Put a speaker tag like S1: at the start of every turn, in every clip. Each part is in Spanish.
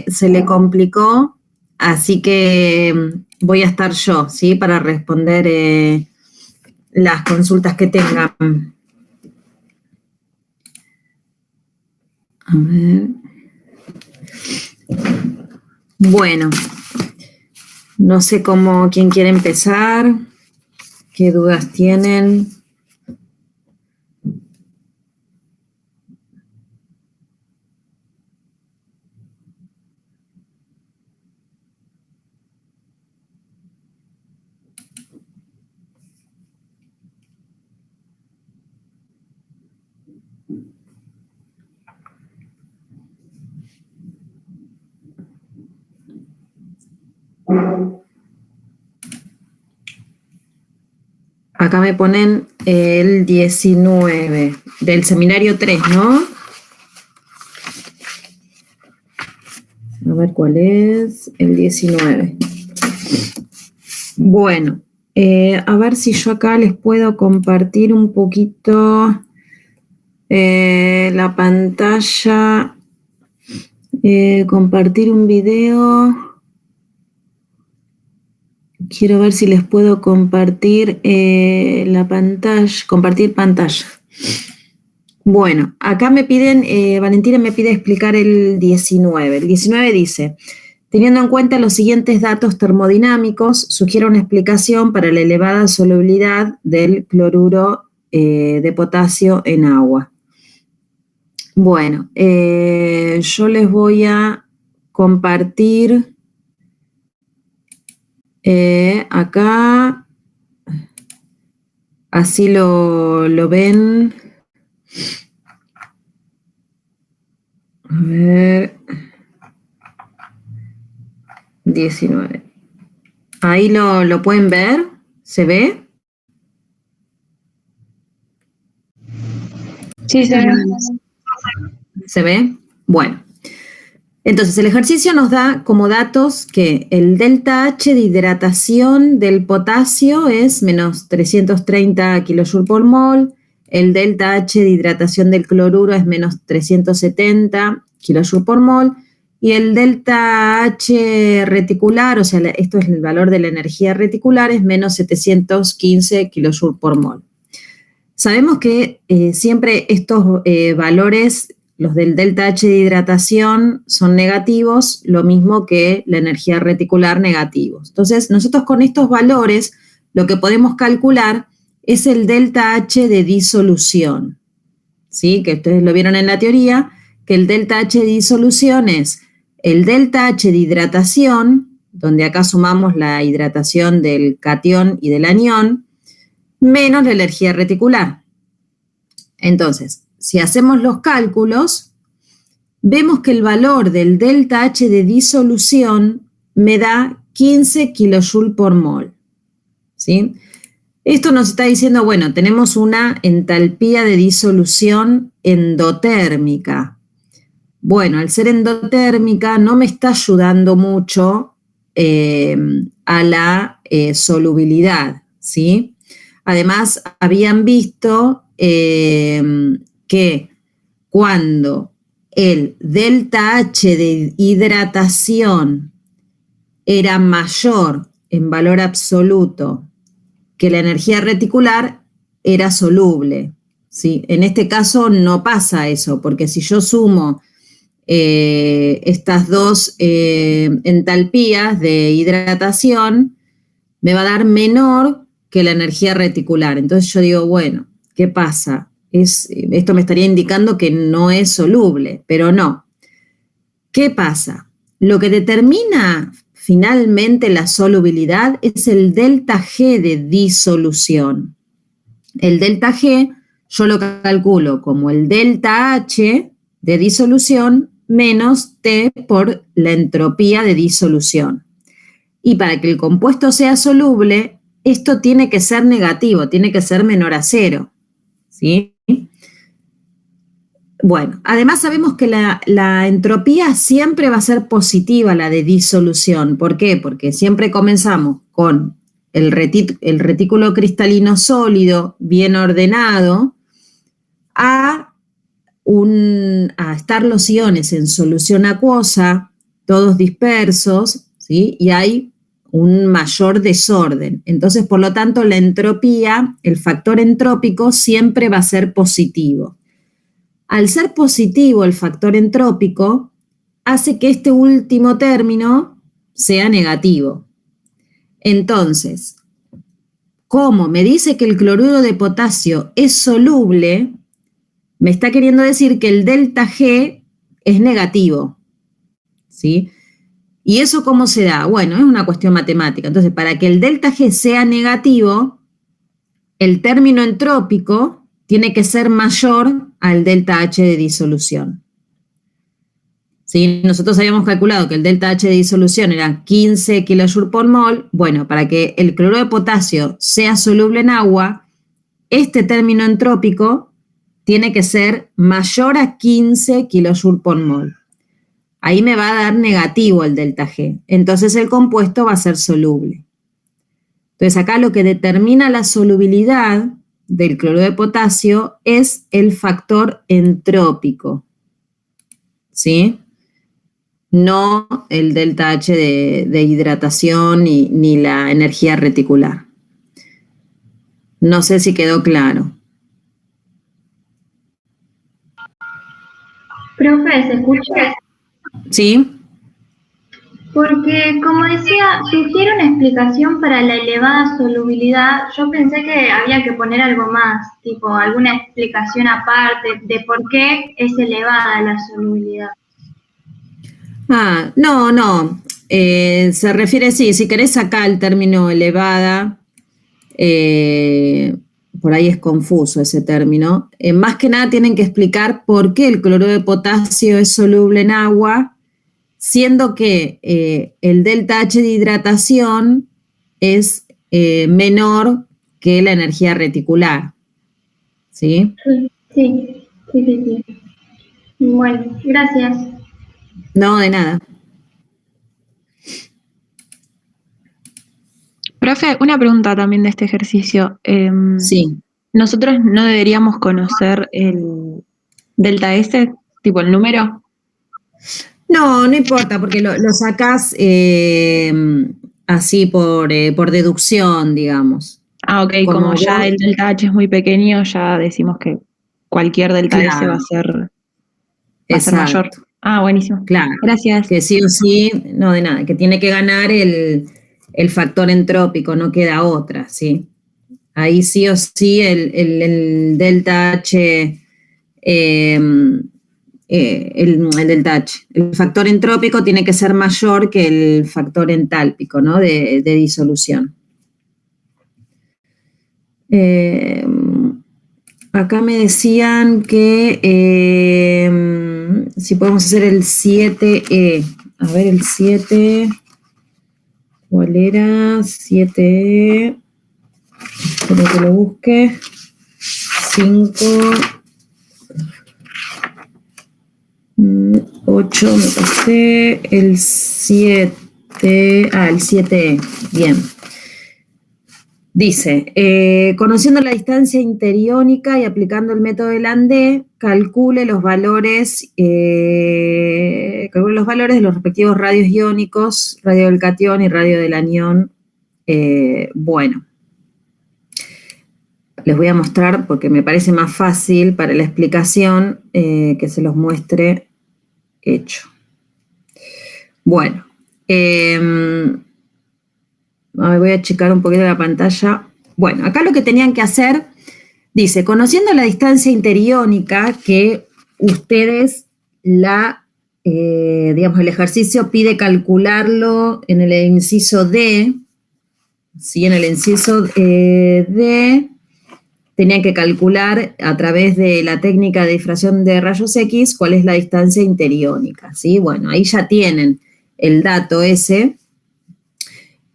S1: se le complicó, así que voy a estar yo, ¿sí? Para responder las consultas que tengan. A ver. Bueno, no sé quién quiere empezar, qué dudas tienen. Acá me ponen el 19, del seminario 3, ¿no? A ver cuál es, el 19. Bueno, a ver si yo acá les puedo compartir un poquito la pantalla, compartir un video. Quiero ver si les puedo compartir la pantalla, compartir pantalla. Bueno, acá me piden, Valentina me pide explicar el 19. El 19 dice, teniendo en cuenta los siguientes datos termodinámicos, sugiere una explicación para la elevada solubilidad del cloruro de potasio en agua. Bueno, yo les voy a compartir acá, así lo ven. A ver, 19. Ahí lo pueden ver, ¿se ve?
S2: Sí, se ve.
S1: ¿Se ve? Bueno. Entonces, el ejercicio nos da como datos que el delta H de hidratación del potasio es menos 330 kJ por mol, el delta H de hidratación del cloruro es menos 370 kJ por mol, y el delta H reticular, o sea, esto es el valor de la energía reticular, es menos 715 kJ por mol. Sabemos que siempre estos valores, los del delta H de hidratación, son negativos, lo mismo que la energía reticular negativos. Entonces, nosotros con estos valores lo que podemos calcular es el delta H de disolución, ¿sí? Que ustedes lo vieron en la teoría, que el delta H de disolución es el delta H de hidratación, donde acá sumamos la hidratación del catión y del anión, menos la energía reticular. Entonces, si hacemos los cálculos, vemos que el valor del delta H de disolución me da 15 kJ por mol, ¿sí? Esto nos está diciendo, bueno, tenemos una entalpía de disolución endotérmica. Bueno, al ser endotérmica no me está ayudando mucho a la solubilidad, ¿sí? Además, habían visto que cuando el delta H de hidratación era mayor en valor absoluto que la energía reticular, era soluble, ¿sí? En este caso no pasa eso, porque si yo sumo estas dos entalpías de hidratación, me va a dar menor que la energía reticular. Entonces yo digo, bueno, ¿qué pasa? Esto me estaría indicando que no es soluble, pero no. ¿Qué pasa? Lo que determina finalmente la solubilidad es el delta G de disolución. El delta G yo lo calculo como el delta H de disolución menos T por la entropía de disolución. Y para que el compuesto sea soluble, esto tiene que ser negativo, tiene que ser menor a 0, ¿sí? Bueno, además sabemos que la entropía siempre va a ser positiva, la de disolución. ¿Por qué? Porque siempre comenzamos con el retículo cristalino sólido, bien ordenado, a estar los iones en solución acuosa, todos dispersos, ¿sí? Y hay un mayor desorden. Entonces, por lo tanto, la entropía, el factor entrópico, siempre va a ser positivo. Al ser positivo el factor entrópico, hace que este último término sea negativo. Entonces, como me dice que el cloruro de potasio es soluble, me está queriendo decir que el delta G es negativo, ¿sí? ¿Y eso cómo se da? Bueno, es una cuestión matemática. Entonces, para que el delta G sea negativo, el término entrópico tiene que ser mayor al delta H de disolución. ¿Sí? Nosotros habíamos calculado que el delta H de disolución era 15 kJ por mol. Bueno, para que el cloruro de potasio sea soluble en agua, este término entrópico tiene que ser mayor a 15 kJ por mol. Ahí me va a dar negativo el delta G. Entonces el compuesto va a ser soluble. Entonces acá lo que determina la solubilidad del cloruro de potasio es el factor entrópico, ¿sí? No el delta H de hidratación ni la energía reticular. No sé si quedó claro.
S2: Profe, ¿se escucha?
S1: ¿Sí?
S2: Porque, como decía, sugiere una explicación para la elevada solubilidad. Yo pensé que había que poner algo más, tipo alguna explicación aparte de por qué es elevada la solubilidad.
S1: No. Se refiere, sí, si querés sacar el término elevada, por ahí es confuso ese término. Más que nada tienen que explicar por qué el cloruro de potasio es soluble en agua, siendo que el delta H de hidratación es menor que la energía reticular. ¿Sí?
S2: Sí. Bueno, gracias.
S1: No, de nada.
S3: Profe, una pregunta también de este ejercicio.
S1: Sí.
S3: ¿Nosotros no deberíamos conocer el delta S, tipo el número?
S1: No importa, porque lo sacás así por deducción, digamos.
S3: Ah, ok, como ya
S1: vos,
S3: el delta H es muy pequeño, ya decimos que cualquier delta S va a ser mayor.
S1: Exacto,
S3: Ah, buenísimo.
S1: claro.
S3: Gracias.
S1: Que sí o sí, no de nada, que tiene que ganar el factor entrópico, no queda otra, ¿sí? Ahí sí o sí el delta H, el delta H, el factor entrópico tiene que ser mayor que el factor entálpico, ¿no? De disolución. Acá me decían que si podemos hacer el 7E. A ver, el 7. ¿Cuál era? 7E. Espero que lo busque. 5. 8, me pasé. El 7. El 7E. Bien. Dice, conociendo la distancia interiónica y aplicando el método de Landé, calcule los valores de los respectivos radios iónicos, radio del catión y radio del anión. Bueno, les voy a mostrar porque me parece más fácil para la explicación que se los muestre hecho. Bueno, voy a checar un poquito la pantalla. Bueno, acá lo que tenían que hacer, dice, conociendo la distancia interiónica que ustedes digamos, el ejercicio pide calcularlo en el inciso D, ¿sí? En el inciso D tenían que calcular a través de la técnica de difracción de rayos X cuál es la distancia interiónica, ¿sí? Bueno, ahí ya tienen el dato ese.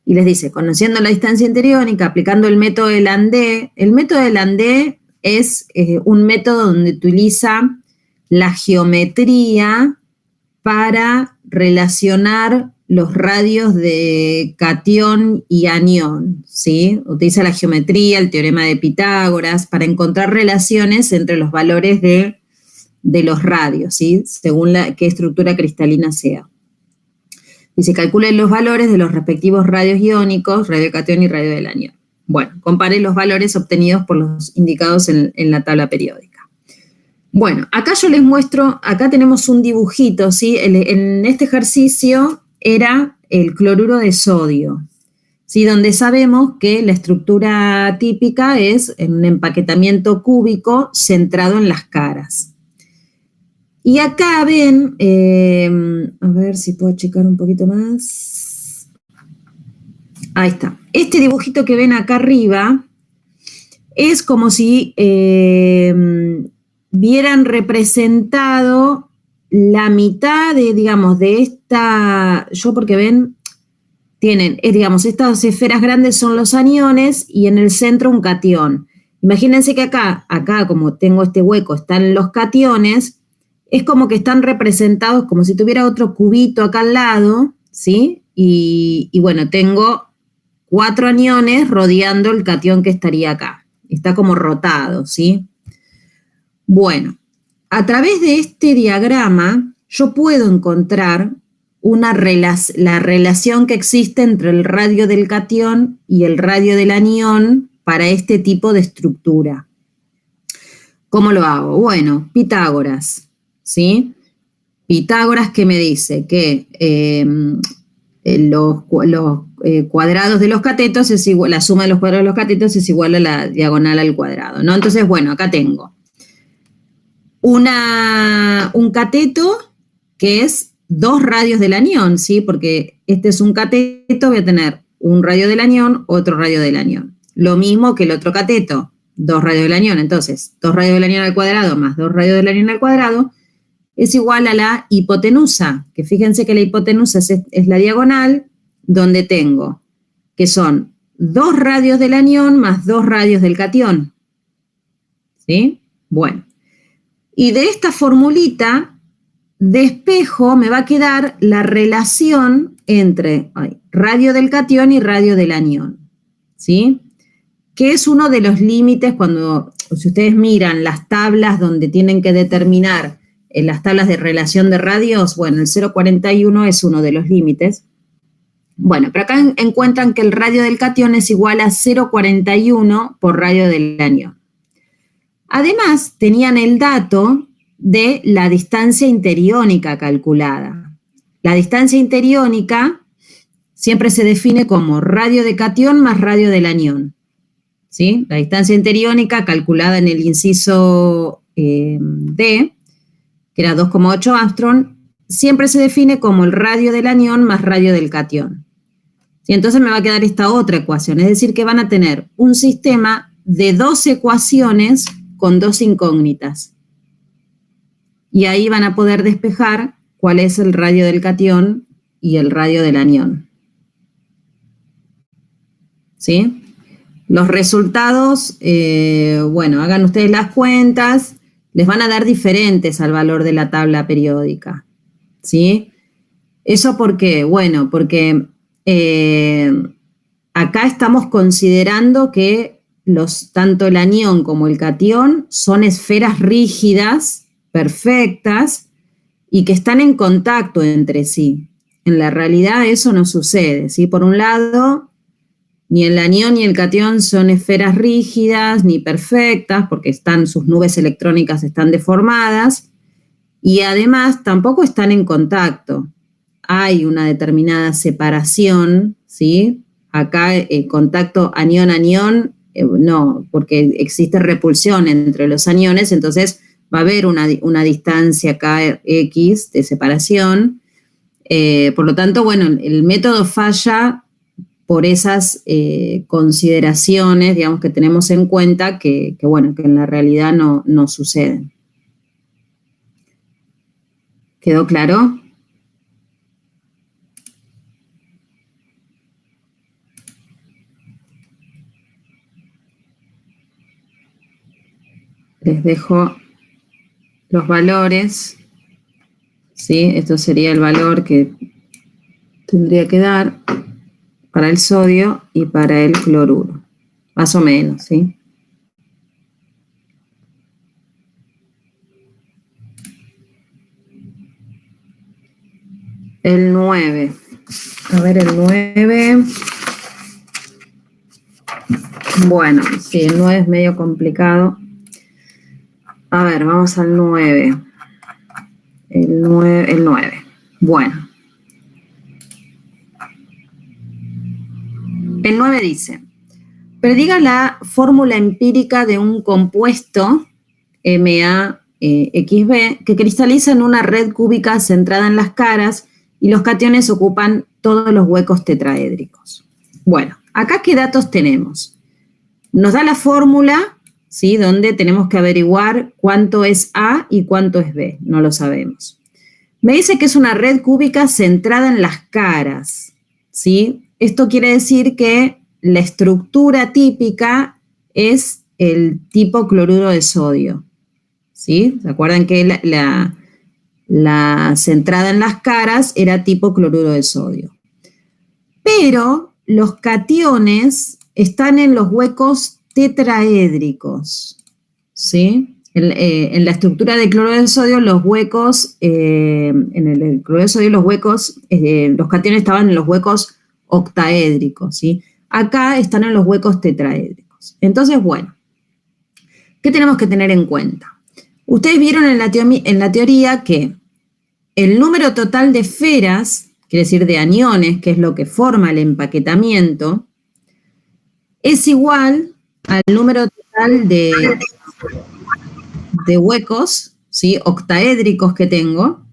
S1: Y les dice, conociendo la distancia interiónica, aplicando el método de Landé. El método de Landé es un método donde utiliza la geometría para relacionar los radios de catión y anión, ¿sí? Utiliza la geometría, el teorema de Pitágoras, para encontrar relaciones entre los valores de los radios, ¿sí? Según qué estructura cristalina sea. y se calculen los valores de los respectivos radios iónicos, radio del catión y radio del anión. Bueno, compare los valores obtenidos por los indicados en la tabla periódica. Bueno, acá yo les muestro, acá tenemos un dibujito, ¿sí? En este ejercicio era el cloruro de sodio, ¿sí? Donde sabemos que la estructura típica es un empaquetamiento cúbico centrado en las caras. Y acá ven, a ver si puedo checar un poquito más. Ahí está. Este dibujito que ven acá arriba es como si vieran representado la mitad de, digamos, de esta, porque ven, tienen, digamos, estas esferas grandes son los aniones y en el centro un catión. Imagínense que acá como tengo este hueco, están los cationes, es como que están representados como si tuviera otro cubito acá al lado, ¿sí? Y bueno, tengo 4 aniones rodeando el catión que estaría acá. Está como rotado, ¿sí? Bueno, a través de este diagrama yo puedo encontrar la relación que existe entre el radio del catión y el radio del anión para este tipo de estructura. ¿Cómo lo hago? Bueno, Pitágoras, ¿sí? Pitágoras, ¿qué me dice? Que los cuadrados de los catetos es igual, la suma de los cuadrados de los catetos es igual a la diagonal al cuadrado, ¿no? Entonces, bueno, acá tengo un cateto que es 2 radios del anión, ¿sí? Porque este es un cateto, voy a tener un radio del anión, otro radio del anión. Lo mismo que el otro cateto, 2 radios del anión. Entonces, 2 radios del anión al cuadrado más 2 radios del anión al cuadrado es igual a la hipotenusa, que fíjense que la hipotenusa es la diagonal donde tengo, que son 2 radios del anión más 2 radios del catión. ¿Sí? Bueno. Y de esta formulita de espejo me va a quedar la relación entre radio del catión y radio del anión, ¿sí? Que es uno de los límites cuando, si ustedes miran las tablas donde tienen que determinar las tablas de relación de radios, bueno, el 0,41 es uno de los límites. Bueno, pero acá encuentran que el radio del catión es igual a 0,41 por radio del anión. Además, tenían el dato de la distancia interiónica calculada. La distancia interiónica siempre se define como radio de catión más radio del anión, ¿sí? La distancia interiónica calculada en el inciso D, que era 2,8 Armstrong, siempre se define como el radio del anión más radio del catión. Y entonces me va a quedar esta otra ecuación, es decir, que van a tener un sistema de 2 ecuaciones con 2 incógnitas. Y ahí van a poder despejar cuál es el radio del catión y el radio del anión. ¿Sí? Los resultados, bueno, hagan ustedes las cuentas, les van a dar diferentes al valor de la tabla periódica. ¿Sí? ¿Eso por qué? Bueno, porque acá estamos considerando que tanto el anión como el catión son esferas rígidas, perfectas, y que están en contacto entre sí. En la realidad eso no sucede, ¿sí? Por un lado, ni el anión ni el catión son esferas rígidas ni perfectas, porque sus nubes electrónicas están deformadas, y además tampoco están en contacto. Hay una determinada separación, ¿sí? Acá contacto anión-anión, no, porque existe repulsión entre los aniones, entonces va a haber una distancia acá X de separación. Por lo tanto, bueno, el método falla por esas consideraciones, digamos, que tenemos en cuenta que bueno, que en la realidad no suceden. ¿Quedó claro? Les dejo los valores, ¿sí? Esto sería el valor que tendría que dar para el sodio y para el cloruro, más o menos, ¿sí? El 9. A ver, el 9. Bueno, sí, el 9 es medio complicado. A ver, vamos al 9. El 9. Bueno. El 9 dice, prediga la fórmula empírica de un compuesto MaXB que cristaliza en una red cúbica centrada en las caras y los cationes ocupan todos los huecos tetraédricos. Bueno, acá ¿qué datos tenemos? Nos da la fórmula, ¿sí? Donde tenemos que averiguar cuánto es A y cuánto es B, no lo sabemos. Me dice que es una red cúbica centrada en las caras, ¿sí? Esto quiere decir que la estructura típica es el tipo cloruro de sodio, ¿sí? ¿Se acuerdan que la centrada en las caras era tipo cloruro de sodio? Pero los cationes están en los huecos tetraédricos, ¿sí? En la estructura de cloruro de sodio, los huecos, en el cloruro de sodio, los cationes estaban en los huecos octaédricos, ¿sí? Acá están en los huecos tetraédricos. Entonces, bueno, ¿qué tenemos que tener en cuenta? Ustedes vieron en la teoría que el número total de esferas, quiere decir de aniones, que es lo que forma el empaquetamiento, es igual al número total de huecos, ¿sí? Octaédricos que tengo,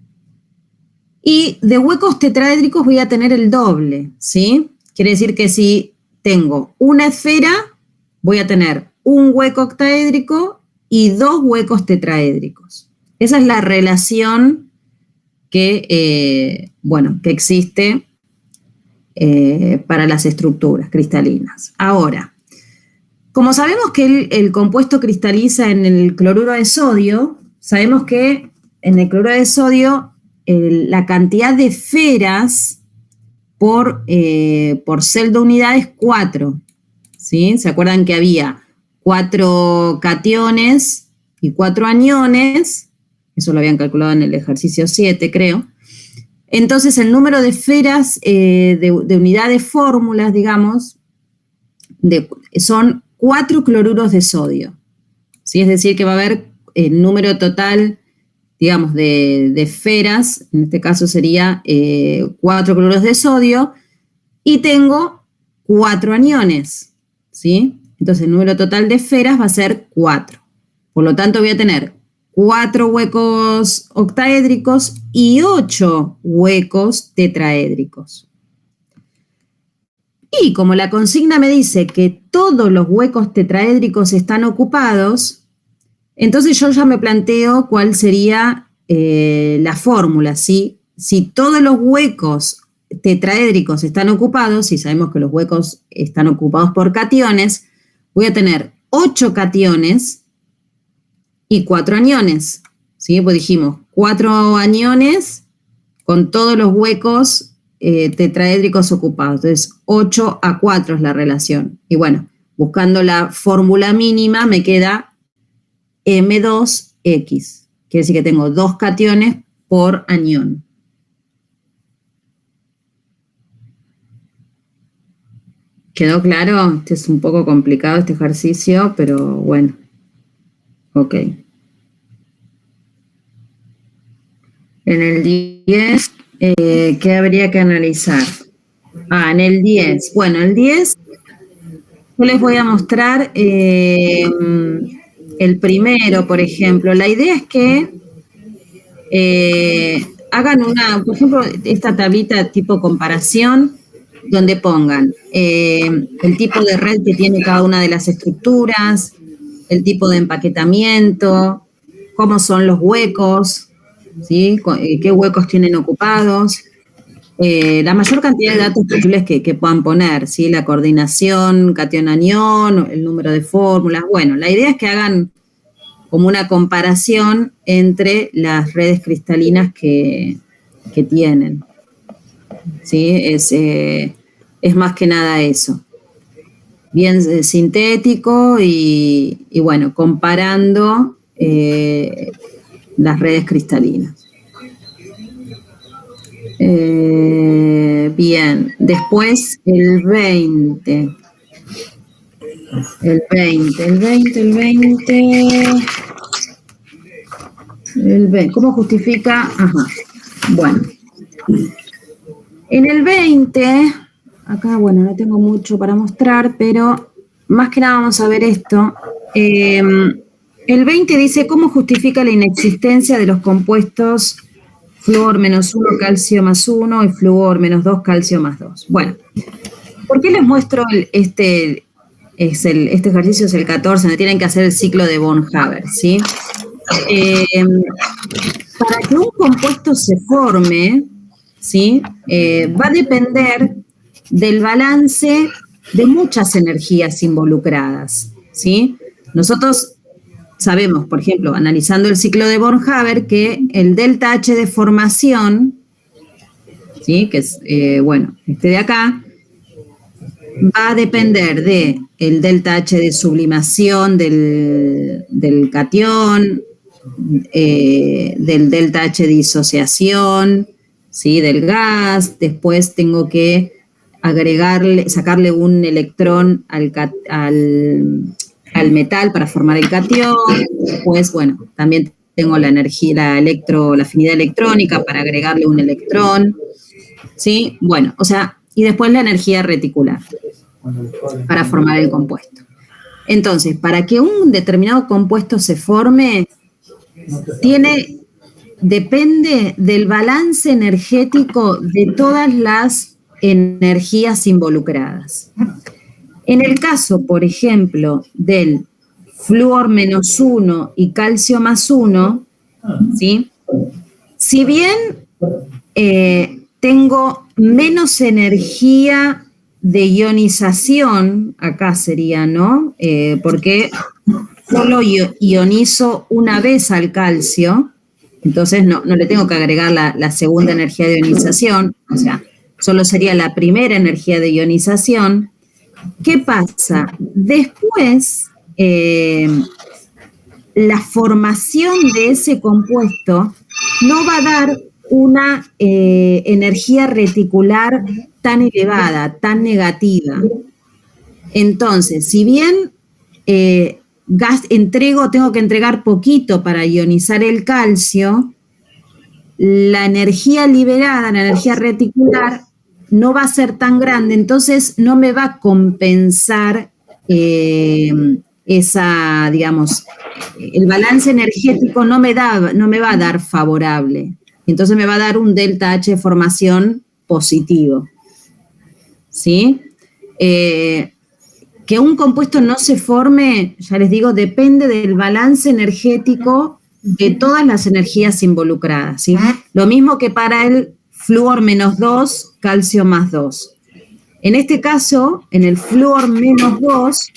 S1: y de huecos tetraédricos voy a tener el doble, ¿sí? Quiere decir que si tengo una esfera, voy a tener un hueco octaédrico y 2 huecos tetraédricos. Esa es la relación que existe para las estructuras cristalinas. Ahora, como sabemos que el compuesto cristaliza en el cloruro de sodio, sabemos que en el cloruro de sodio la cantidad de esferas por celda unidad es 4, ¿sí? ¿Se acuerdan que había 4 cationes y 4 aniones? Eso lo habían calculado en el ejercicio 7, creo. Entonces, el número de esferas de unidad de fórmulas, digamos, son 4 cloruros de sodio, ¿sí? Es decir, que va a haber el número total, digamos, de esferas, en este caso sería 4 cloruros de sodio, y tengo 4 aniones, ¿sí? Entonces, el número total de esferas va a ser 4. Por lo tanto, voy a tener 4 huecos octaédricos y 8 huecos tetraédricos. Y como la consigna me dice que todos los huecos tetraédricos están ocupados, entonces yo ya me planteo cuál sería la fórmula, ¿sí? Si todos los huecos tetraédricos están ocupados, y sabemos que los huecos están ocupados por cationes, voy a tener 8 cationes y 4 aniones, ¿sí? Pues dijimos 4 aniones con todos los huecos tetraédricos ocupados. Entonces, 8 a 4 es la relación. Y bueno, buscando la fórmula mínima me queda M2X. Quiere decir que tengo 2 cationes por anión. ¿Quedó claro? Este es un poco complicado este ejercicio, pero bueno. Ok. En el 10, ¿qué habría que analizar? En el 10. Bueno, el 10, yo les voy a mostrar el primero, por ejemplo. La idea es que hagan por ejemplo, esta tablita tipo comparación, donde pongan el tipo de red que tiene cada una de las estructuras, el tipo de empaquetamiento, cómo son los huecos, ¿sí? Qué huecos tienen ocupados, la mayor cantidad de datos posibles que puedan poner, ¿sí? La coordinación, cation-anión, el número de fórmulas. Bueno, la idea es que hagan como una comparación entre las redes cristalinas que tienen, ¿sí? Es más que nada eso. Bien sintético y bueno, comparando las redes cristalinas. Bien, después el 20. El 20. ¿Cómo justifica? Ajá. Bueno. En el 20, acá, bueno, no tengo mucho para mostrar, pero más que nada vamos a ver esto. El 20 dice, ¿cómo justifica la inexistencia de los compuestos flúor -1, calcio +1 y flúor -2, calcio +2? Bueno, ¿por qué les muestro este ejercicio? Es el 14, donde tienen que hacer el ciclo de von Haber, ¿sí? Para que un compuesto se forme, ¿sí? Va a depender del balance de muchas energías involucradas, ¿sí? Nosotros sabemos, por ejemplo, analizando el ciclo de von Haber, que el delta H de formación, ¿sí? Que es, este de acá, va a depender de el delta H de sublimación del catión, del delta H de disociación, ¿sí? Del gas. Después tengo que sacarle un electrón al metal para formar el catión. Después, también tengo la energía, la afinidad electrónica para agregarle un electrón, ¿sí? Y después la energía reticular para formar el compuesto. Entonces, para que un determinado compuesto se forme, depende del balance energético de todas las energías involucradas. En el caso, por ejemplo, del flúor -1 y calcio +1, ¿sí? Si bien tengo menos energía de ionización, acá sería, ¿no? Porque solo ionizo una vez al calcio, entonces no le tengo que agregar la segunda energía de ionización, o sea, solo sería la primera energía de ionización. ¿Qué pasa? Después, la formación de ese compuesto no va a dar una energía reticular tan elevada, tan negativa. Entonces, si bien tengo que entregar poquito para ionizar el calcio, la energía liberada, la energía reticular, no va a ser tan grande, entonces no me va a compensar el balance energético no me va a dar favorable. Entonces me va a dar un delta H de formación positivo, ¿sí? Que un compuesto no se forme, ya les digo, depende del balance energético de todas las energías involucradas, ¿sí? Lo mismo que para el flúor -2, calcio +2. En este caso, en el flúor -2,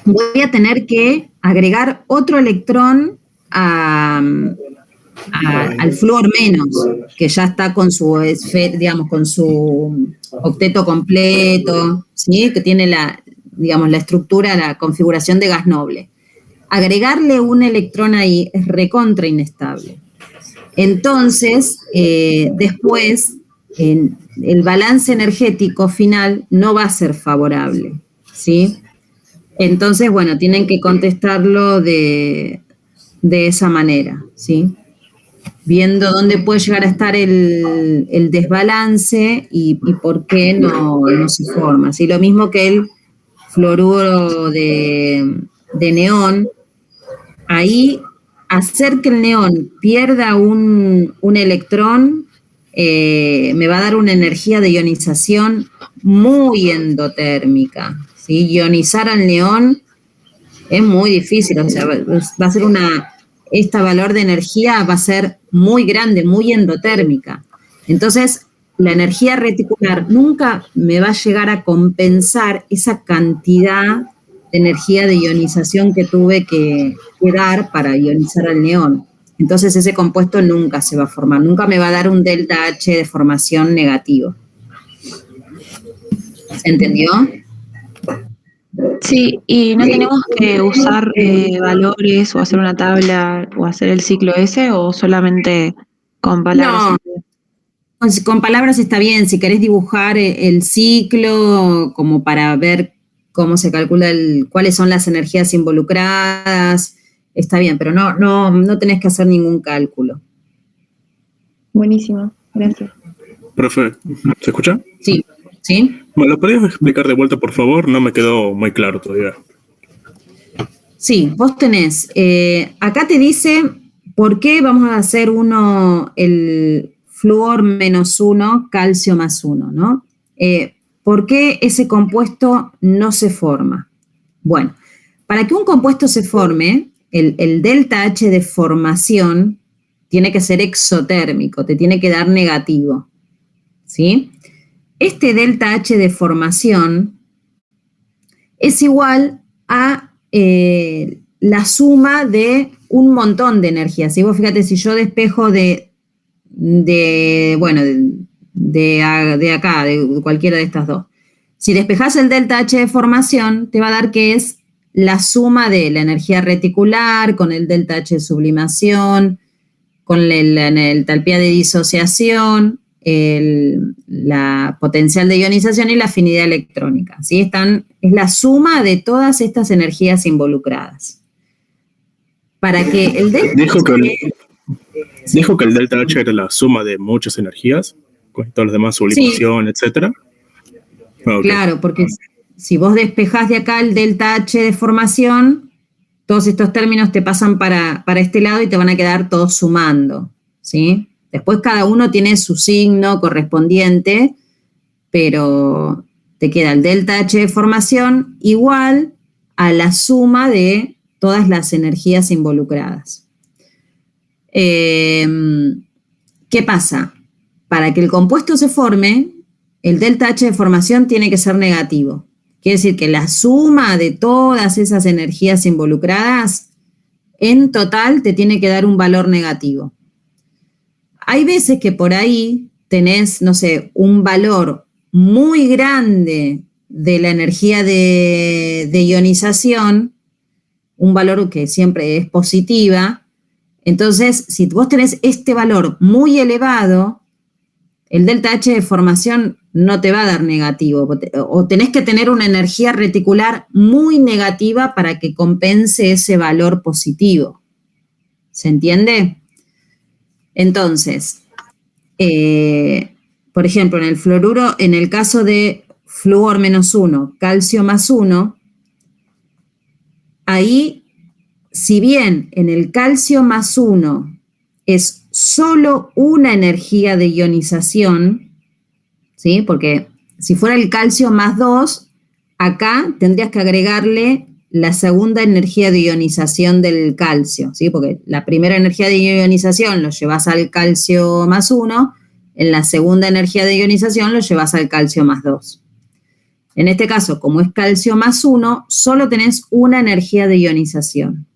S1: voy a tener que agregar otro electrón al flúor menos, que ya está con su con su octeto completo, ¿sí? Que tiene la estructura, la configuración de gas noble. Agregarle un electrón ahí es recontra inestable. Entonces, después, el balance energético final no va a ser favorable, ¿sí? Entonces, tienen que contestarlo de esa manera, ¿sí? Viendo dónde puede llegar a estar el desbalance y por qué no se forma, ¿sí? Lo mismo que el fluoruro de neón, ahí hacer que el neón pierda un electrón me va a dar una energía de ionización muy endotérmica, ¿sí? Ionizar al neón es muy difícil, o sea, va a ser este valor de energía va a ser muy grande, muy endotérmica. Entonces, la energía reticular nunca me va a llegar a compensar esa cantidad de energía de ionización que tuve que dar para ionizar al neón. Entonces, ese compuesto nunca se va a formar, nunca me va a dar un delta H de formación negativo. ¿Se entendió?
S3: Sí, y no tenemos que usar valores o hacer una tabla o hacer el ciclo ese, o solamente con palabras.
S1: con palabras está bien. Si querés dibujar el ciclo como para ver cómo se calcula cuáles son las energías involucradas, está bien, pero no tenés que hacer ningún cálculo.
S3: Buenísimo, gracias.
S4: Profe, ¿se escucha?
S1: Sí, ¿sí?
S4: ¿Me lo podrías explicar de vuelta, por favor? No me quedó muy claro todavía.
S1: Sí, vos tenés, acá te dice por qué vamos a hacer el flúor -1, calcio +1, ¿no? ¿Por qué ese compuesto no se forma? Bueno, para que un compuesto se forme, el delta H de formación tiene que ser exotérmico, te tiene que dar negativo, ¿sí? Este delta H de formación es igual a la suma de un montón de energías. Si vos fíjate, si yo despejo de acá, de cualquiera de estas dos, si despejás el delta H de formación, te va a dar que es la suma de la energía reticular con el delta H de sublimación, con la entalpía de disociación, la potencial de ionización y la afinidad electrónica. ¿Sí? Es la suma de todas estas energías involucradas. Para que el delta
S4: Dijo que el delta H era la suma de muchas energías, con todas las demás, sublimación, etcétera. Okay.
S1: Claro, porque si vos despejás de acá el delta H de formación, todos estos términos te pasan para este lado y te van a quedar todos sumando, ¿sí? Después cada uno tiene su signo correspondiente, pero te queda el delta H de formación igual a la suma de todas las energías involucradas. ¿Qué pasa? Para que el compuesto se forme, el delta H de formación tiene que ser negativo. Quiere decir que la suma de todas esas energías involucradas, en total, te tiene que dar un valor negativo. Hay veces que por ahí tenés, no sé, un valor muy grande de la energía de ionización, un valor que siempre es positiva. Entonces, si vos tenés este valor muy elevado, el delta H de formación no te va a dar negativo, o tenés que tener una energía reticular muy negativa para que compense ese valor positivo. ¿Se entiende? Entonces, por ejemplo, en el fluoruro, en el caso de flúor -1, calcio +1, ahí, si bien en el calcio +1 es solo una energía de ionización, ¿sí? Porque si fuera el calcio +2, acá tendrías que agregarle la segunda energía de ionización del calcio, ¿sí? Porque la primera energía de ionización lo llevas al calcio +1, en la segunda energía de ionización lo llevas al calcio +2. En este caso, como es calcio +1, solo tenés una energía de ionización.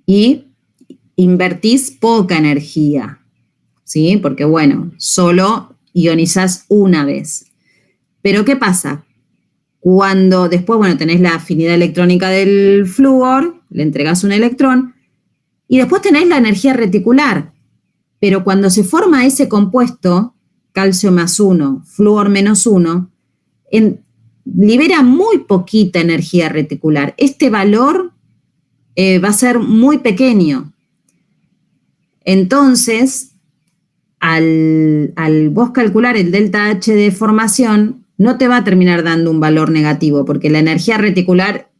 S1: Y invertís poca energía, ¿sí? Porque, bueno, solo ionizás una vez. Pero, ¿qué pasa? Cuando después, bueno, tenés la afinidad electrónica del flúor, le entregás un electrón, y después tenés la energía reticular. Pero cuando se forma ese compuesto, calcio +1, flúor -1, libera muy poquita energía reticular. Este valor va a ser muy pequeño. Entonces, al vos calcular el delta H de formación, no te va a terminar dando un valor negativo, porque la energía reticular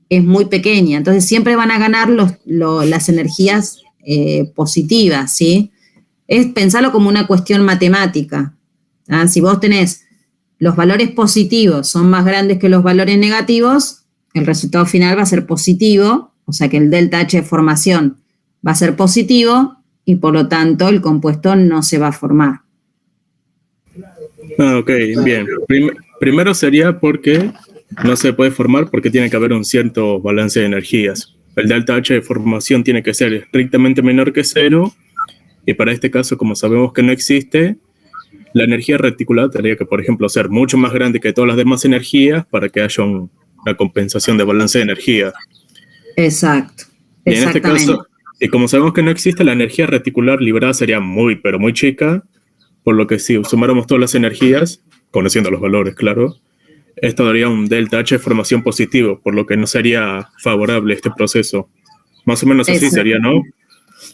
S1: es muy pequeña. Entonces, siempre van a ganar las energías positivas, ¿sí? Pensarlo como una cuestión matemática. ¿Ah? Si vos tenés los valores positivos son más grandes que los valores negativos, el resultado final va a ser positivo, o sea que el delta H de formación va a ser positivo y por lo tanto el compuesto no se va a formar.
S4: Ok, bien. Primero sería porque no se puede formar porque tiene que haber un cierto balance de energías. El delta H de formación tiene que ser estrictamente menor que 0 y para este caso, como sabemos que no existe, la energía reticular tendría que, por ejemplo, ser mucho más grande que todas las demás energías para que haya una compensación de balance de energía.
S1: Exacto.
S4: Y en este caso, y como sabemos que no existe, la energía reticular liberada sería muy, pero muy chica, por lo que si sumáramos todas las energías, conociendo los valores, claro, esto daría un delta H de formación positivo, por lo que no sería favorable este proceso. Más o menos así sería, ¿no?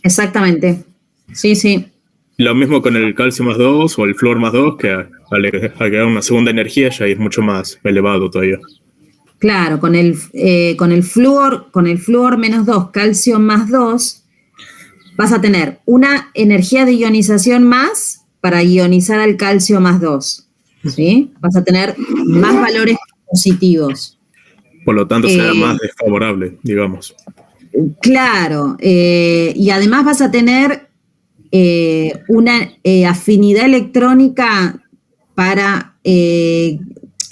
S1: Exactamente. Sí, sí.
S4: Lo mismo con el calcio más 2 o el flúor más 2, que al agregar una segunda energía ya es mucho más elevado todavía.
S1: Claro, con el flúor menos 2, calcio más 2, vas a tener una energía de ionización más para ionizar al calcio más 2. ¿Sí? Vas a tener más valores positivos.
S4: Por lo tanto, será más desfavorable, digamos.
S1: Claro, y además vas a tener una afinidad electrónica para,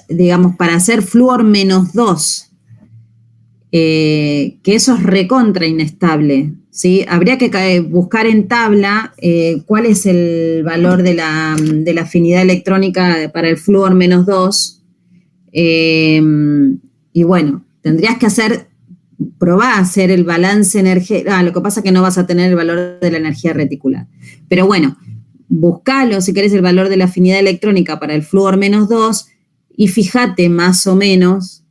S1: digamos, para hacer flúor menos 2, que eso es recontra inestable, ¿sí? Habría que buscar en tabla cuál es el valor de la afinidad electrónica para el flúor menos 2, y bueno, tendrías que probá a hacer el balance energético. Lo que pasa es que no vas a tener el valor de la energía reticular. Pero bueno, buscalo si querés el valor de la afinidad electrónica para el flúor menos 2 y fíjate más o menos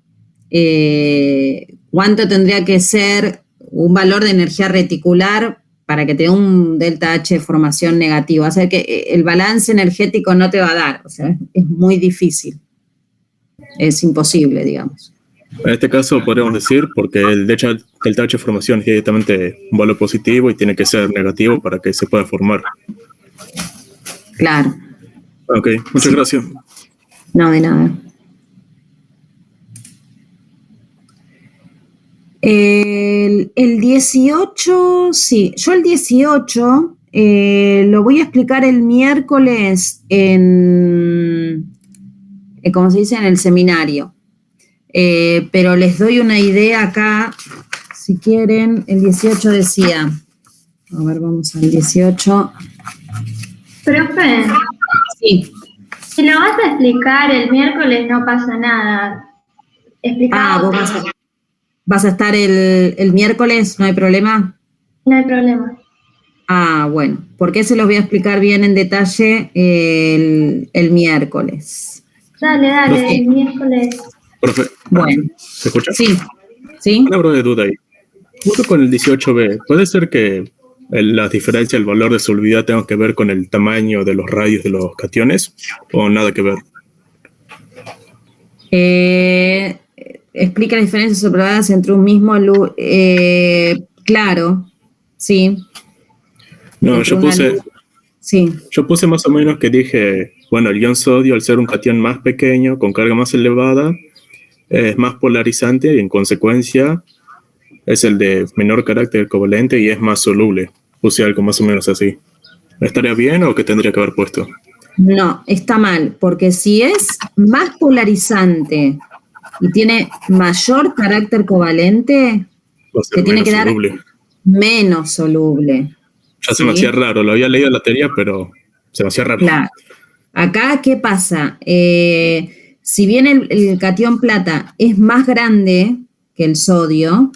S1: cuánto tendría que ser un valor de energía reticular para que te dé un delta H de formación negativo. O sea que el balance energético no te va a dar, o sea, es muy difícil. Es imposible, digamos.
S4: En este caso podríamos decir, porque el delta H de formación es directamente un valor positivo y tiene que ser negativo para que se pueda formar.
S1: Claro.
S4: Ok, muchas gracias.
S1: No, de nada. El 18, sí, yo el 18 lo voy a explicar el miércoles ¿cómo se dice? En el seminario. Pero les doy una idea acá, si quieren. El 18 decía, a ver, vamos al 18.
S2: Profe,
S1: sí.
S2: Si lo vas a explicar el miércoles no pasa nada.
S1: Vos vas a estar el miércoles, ¿no hay problema?
S2: No hay problema.
S1: Bueno, porque se los voy a explicar bien en detalle el miércoles.
S2: Dale, el miércoles.
S4: Profe,
S1: bueno.
S4: ¿se escucha?
S1: Sí. ¿Sí?
S4: Una breve duda ahí. Junto con el 18b, ¿puede ser que la diferencia del valor de solubilidad tenga que ver con el tamaño de los radios de los cationes o nada que ver?
S1: Explica las diferencias observadas entre un mismo claro, sí.
S4: No, yo puse más o menos que dije, bueno, el ion sodio al ser un cation más pequeño, con carga más elevada, es más polarizante y en consecuencia es el de menor carácter covalente y es más soluble. Puse algo más o menos así. ¿Estaría bien o qué tendría que haber puesto?
S1: No, está mal, porque si es más polarizante y tiene mayor carácter covalente, te tiene que dar menos soluble.
S4: Ya se me hacía raro, lo había leído en la teoría, pero se me hacía raro.
S1: Claro. Acá, ¿qué pasa? Si bien el catión plata es más grande que el sodio,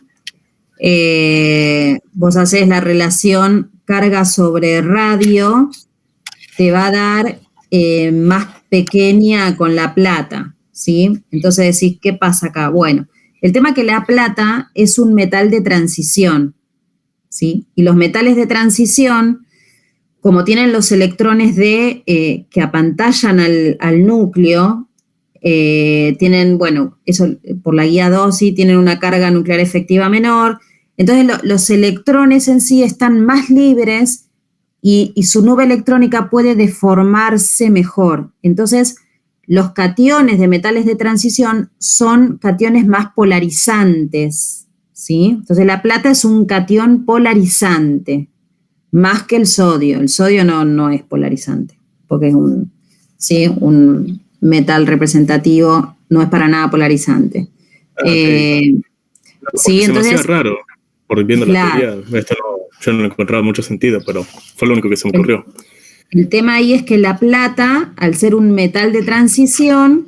S1: vos hacés la relación carga sobre radio, te va a dar más pequeña con la plata, ¿sí? Entonces decís, ¿qué pasa acá? Bueno, el tema es que la plata es un metal de transición, ¿sí? Y los metales de transición, como tienen los electrones que apantallan al núcleo, tienen, bueno, eso por la guía 2, sí, tienen una carga nuclear efectiva menor. Entonces los electrones en sí están más libres y su nube electrónica puede deformarse mejor. Entonces los cationes de metales de transición son cationes más polarizantes, ¿sí? Entonces la plata es un catión polarizante, más que el sodio. El sodio no es polarizante, porque es un metal representativo, no es para nada polarizante.
S4: Okay.
S1: Sí, entonces,
S4: me hacía raro, por viendo la teoría, yo no encontraba mucho sentido, pero fue lo único que se me ocurrió.
S1: El tema ahí es que la plata, al ser un metal de transición,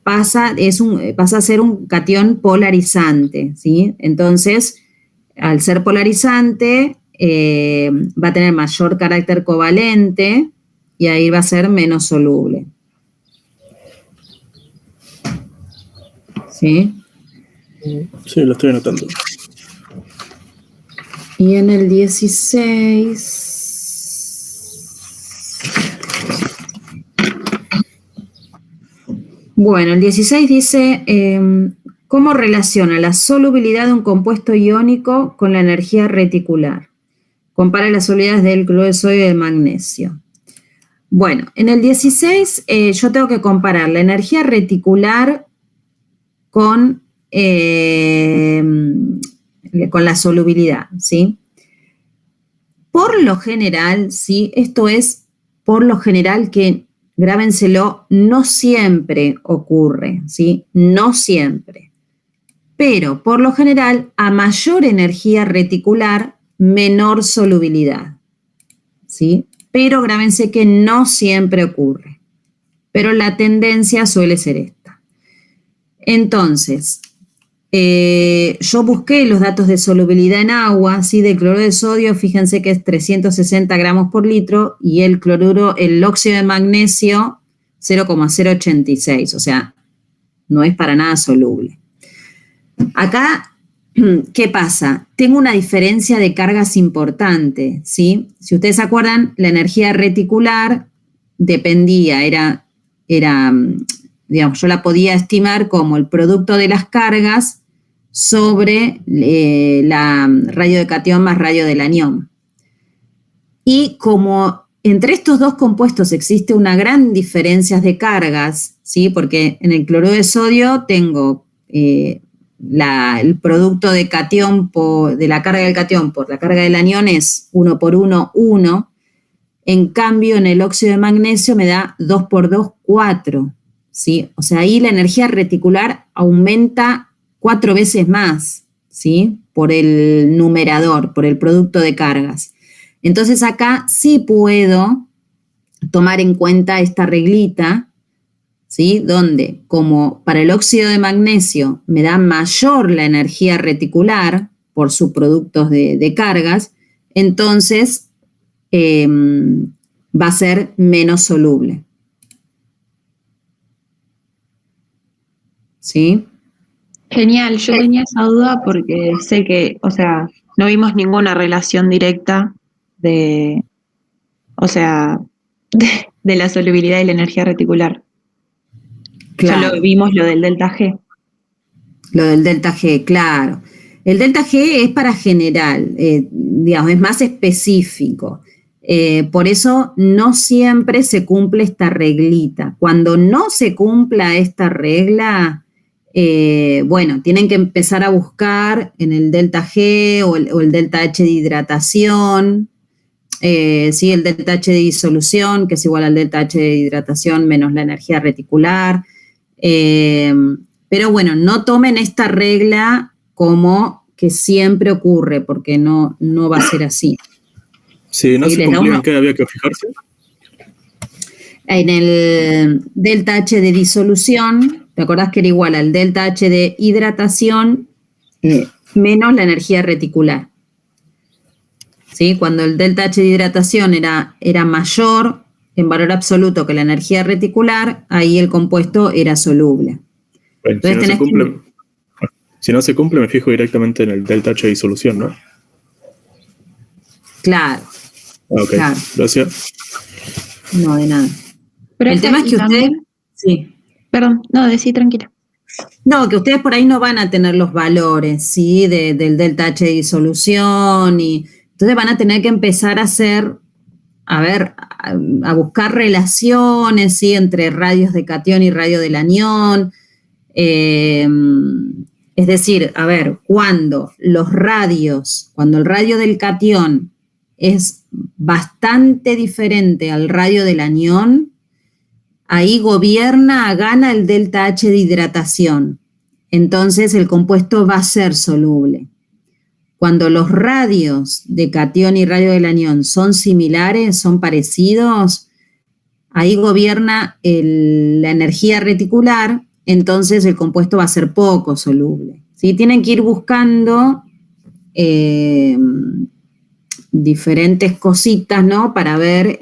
S1: pasa a ser un catión polarizante, ¿sí? Entonces, al ser polarizante, va a tener mayor carácter covalente, y ahí va a ser menos soluble. ¿Sí?
S4: Sí, lo estoy anotando.
S1: Y en el 16... Bueno, el 16 dice, ¿cómo relaciona la solubilidad de un compuesto iónico con la energía reticular? Compara las solubilidades del cloruro de sodio y del magnesio. Bueno, en el 16 yo tengo que comparar la energía reticular con la solubilidad, ¿sí? Por lo general, ¿sí? Esto es por lo general que, grábenselo, no siempre ocurre, ¿sí? No siempre. Pero por lo general, a mayor energía reticular, menor solubilidad, ¿sí? Pero grábense que no siempre ocurre. Pero la tendencia suele ser esta. Entonces, yo busqué los datos de solubilidad en agua, ¿sí? Del cloruro de sodio, fíjense que es 360 gramos por litro, y el óxido de magnesio, 0,086, o sea, no es para nada soluble. Acá, ¿qué pasa? Tengo una diferencia de cargas importante, ¿sí? Si ustedes se acuerdan, la energía reticular dependía, digamos, yo la podía estimar como el producto de las cargas sobre la radio de catión más radio del anión. Y como entre estos dos compuestos existe una gran diferencia de cargas, ¿sí? Porque en el cloruro de sodio tengo el producto de catión de la carga del catión por la carga del anión es 1 por 1, 1. En cambio, en el óxido de magnesio me da 2 por 2, 4. ¿Sí? O sea, ahí la energía reticular aumenta 4 veces más, ¿sí? Por el numerador, por el producto de cargas. Entonces acá sí puedo tomar en cuenta esta reglita, ¿sí? Donde como para el óxido de magnesio me da mayor la energía reticular por sus productos de cargas, entonces va a ser menos soluble. ¿Sí?
S3: Genial, yo tenía esa duda porque sé que, o sea, no vimos ninguna relación directa de la solubilidad y la energía reticular.
S1: Claro.
S3: Solo vimos lo del delta G.
S1: Lo del delta G, claro. El delta G es para general, digamos, es más específico. Por eso no siempre se cumple esta reglita. Cuando no se cumpla esta regla, bueno, tienen que empezar a buscar en el delta G o el delta H de hidratación, sí, el delta H de disolución, que es igual al delta H de hidratación menos la energía reticular. Pero bueno, no tomen esta regla como que siempre ocurre, porque no va a ser así.
S4: Si no se cumplía, ¿en qué había que fijarse?
S1: En el delta H de disolución, ¿te acordás que era igual al delta H de hidratación menos la energía reticular? ¿Sí? Cuando el delta H de hidratación era mayor en valor absoluto que la energía reticular, ahí el compuesto era soluble.
S4: Bueno, si no se cumple, me fijo directamente en el delta H de disolución, ¿no?
S1: Claro.
S4: Ok,
S1: claro.
S4: Gracias.
S1: No, de nada.
S3: Pero
S1: el tema es que ustedes... Sí.
S3: Perdón, no, decí tranquila.
S1: No, que ustedes por ahí no van a tener los valores, ¿sí? Del delta H de disolución y... Entonces van a tener que empezar a hacer, a buscar relaciones, ¿sí? Entre radios de catión y radio del anión. Es decir, cuando el radio del catión es bastante diferente al radio del anión, ahí gana el delta H de hidratación. Entonces el compuesto va a ser soluble. Cuando los radios de catión y radio del anión son similares, son parecidos, ahí gobierna la energía reticular, entonces el compuesto va a ser poco soluble. ¿Sí? Tienen que ir buscando diferentes cositas, ¿no? Para ver,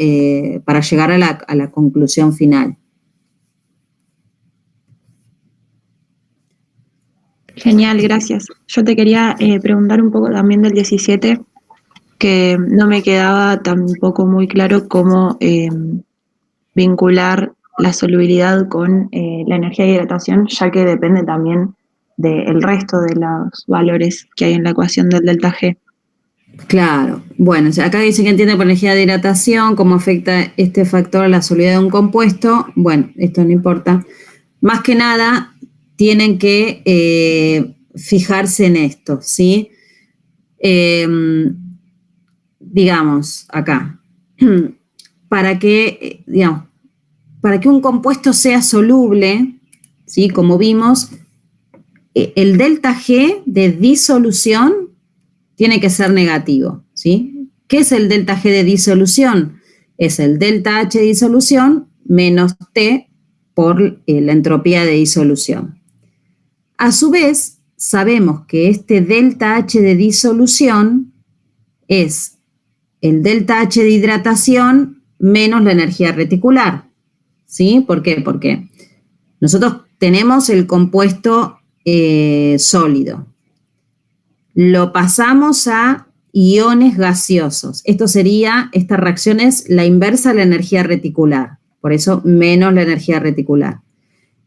S1: para llegar a la conclusión final.
S3: Genial, gracias. Yo te quería preguntar un poco también del 17, que no me quedaba tampoco muy claro cómo vincular la solubilidad con la energía de hidratación, ya que depende también del resto de los valores que hay en la ecuación del delta G.
S1: Claro. Bueno, acá dice que entiende por energía de hidratación, cómo afecta este factor a la solubilidad de un compuesto. Bueno, esto no importa. Más que nada, tienen que fijarse en esto, ¿sí? Digamos, acá, para que un compuesto sea soluble, ¿sí? Como vimos, el delta G de disolución tiene que ser negativo, ¿sí? ¿Qué es el delta G de disolución? Es el delta H de disolución menos T por la entropía de disolución. A su vez, sabemos que este delta H de disolución es el delta H de hidratación menos la energía reticular, ¿sí? ¿Por qué? Porque nosotros tenemos el compuesto sólido. Lo pasamos a iones gaseosos. Esta reacción es la inversa de la energía reticular, por eso menos la energía reticular.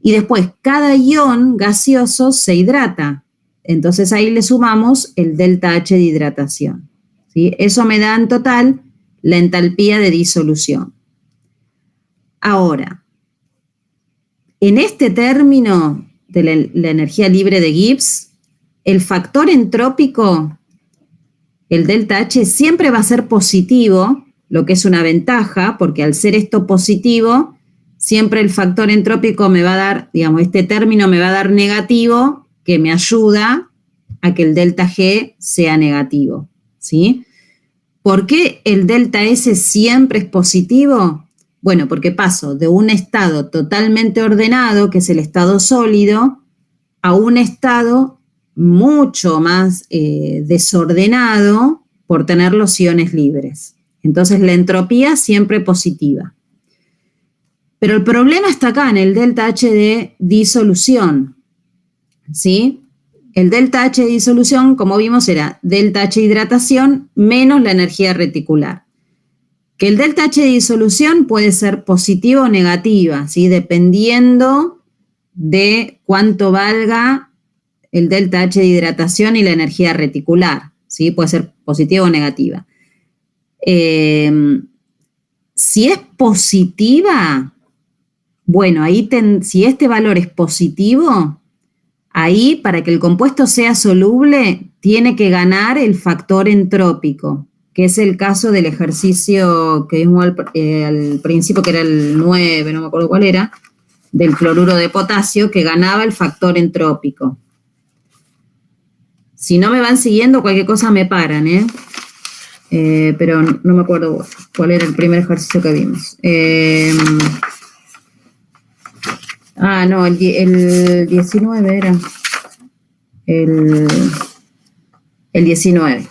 S1: Y después, cada ion gaseoso se hidrata. Entonces ahí le sumamos el delta H de hidratación, ¿sí? Eso me da en total la entalpía de disolución. Ahora, en este término de la energía libre de Gibbs, el factor entrópico, el delta H, siempre va a ser positivo, lo que es una ventaja, porque al ser esto positivo, siempre el factor entrópico me va a dar, digamos, este término me va a dar negativo, que me ayuda a que el delta G sea negativo, ¿sí? ¿Por qué el delta S siempre es positivo? Bueno, porque paso de un estado totalmente ordenado, que es el estado sólido, a un estado mucho más desordenado por tener los iones libres. Entonces, la entropía siempre positiva. Pero el problema está acá, en el delta H de disolución, ¿sí? El delta H de disolución, como vimos, era delta H de hidratación menos la energía reticular. Que el delta H de disolución puede ser positiva o negativa, ¿sí? Dependiendo de cuánto valga el delta H de hidratación y la energía reticular, ¿sí? Puede ser positiva o negativa. Si es positiva, bueno, ahí si este valor es positivo, ahí para que el compuesto sea soluble tiene que ganar el factor entrópico, que es el caso del ejercicio que vimos al principio, que era el 9, no me acuerdo cuál era, del cloruro de potasio, que ganaba el factor entrópico. Si no me van siguiendo, cualquier cosa me paran, pero no me acuerdo cuál era el primer ejercicio que vimos. No, el 19 era. El 19.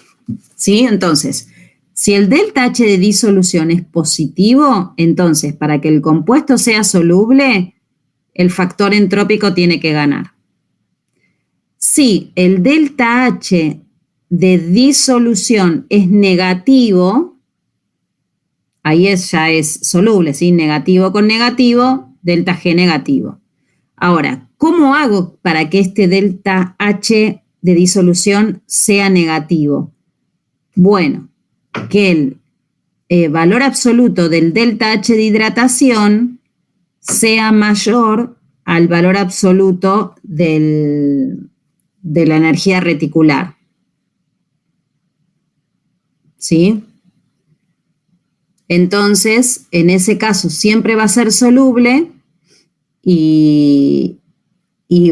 S1: ¿Sí? Entonces, si el delta H de disolución es positivo, entonces para que el compuesto sea soluble, el factor entrópico tiene que ganar. Si el delta H de disolución es negativo, ahí ya es soluble, ¿sí? Negativo con negativo, delta G negativo. Ahora, ¿cómo hago para que este delta H de disolución sea negativo? Bueno, que el valor absoluto del delta H de hidratación sea mayor al valor absoluto de la energía reticular. ¿Sí? Entonces, en ese caso siempre va a ser soluble y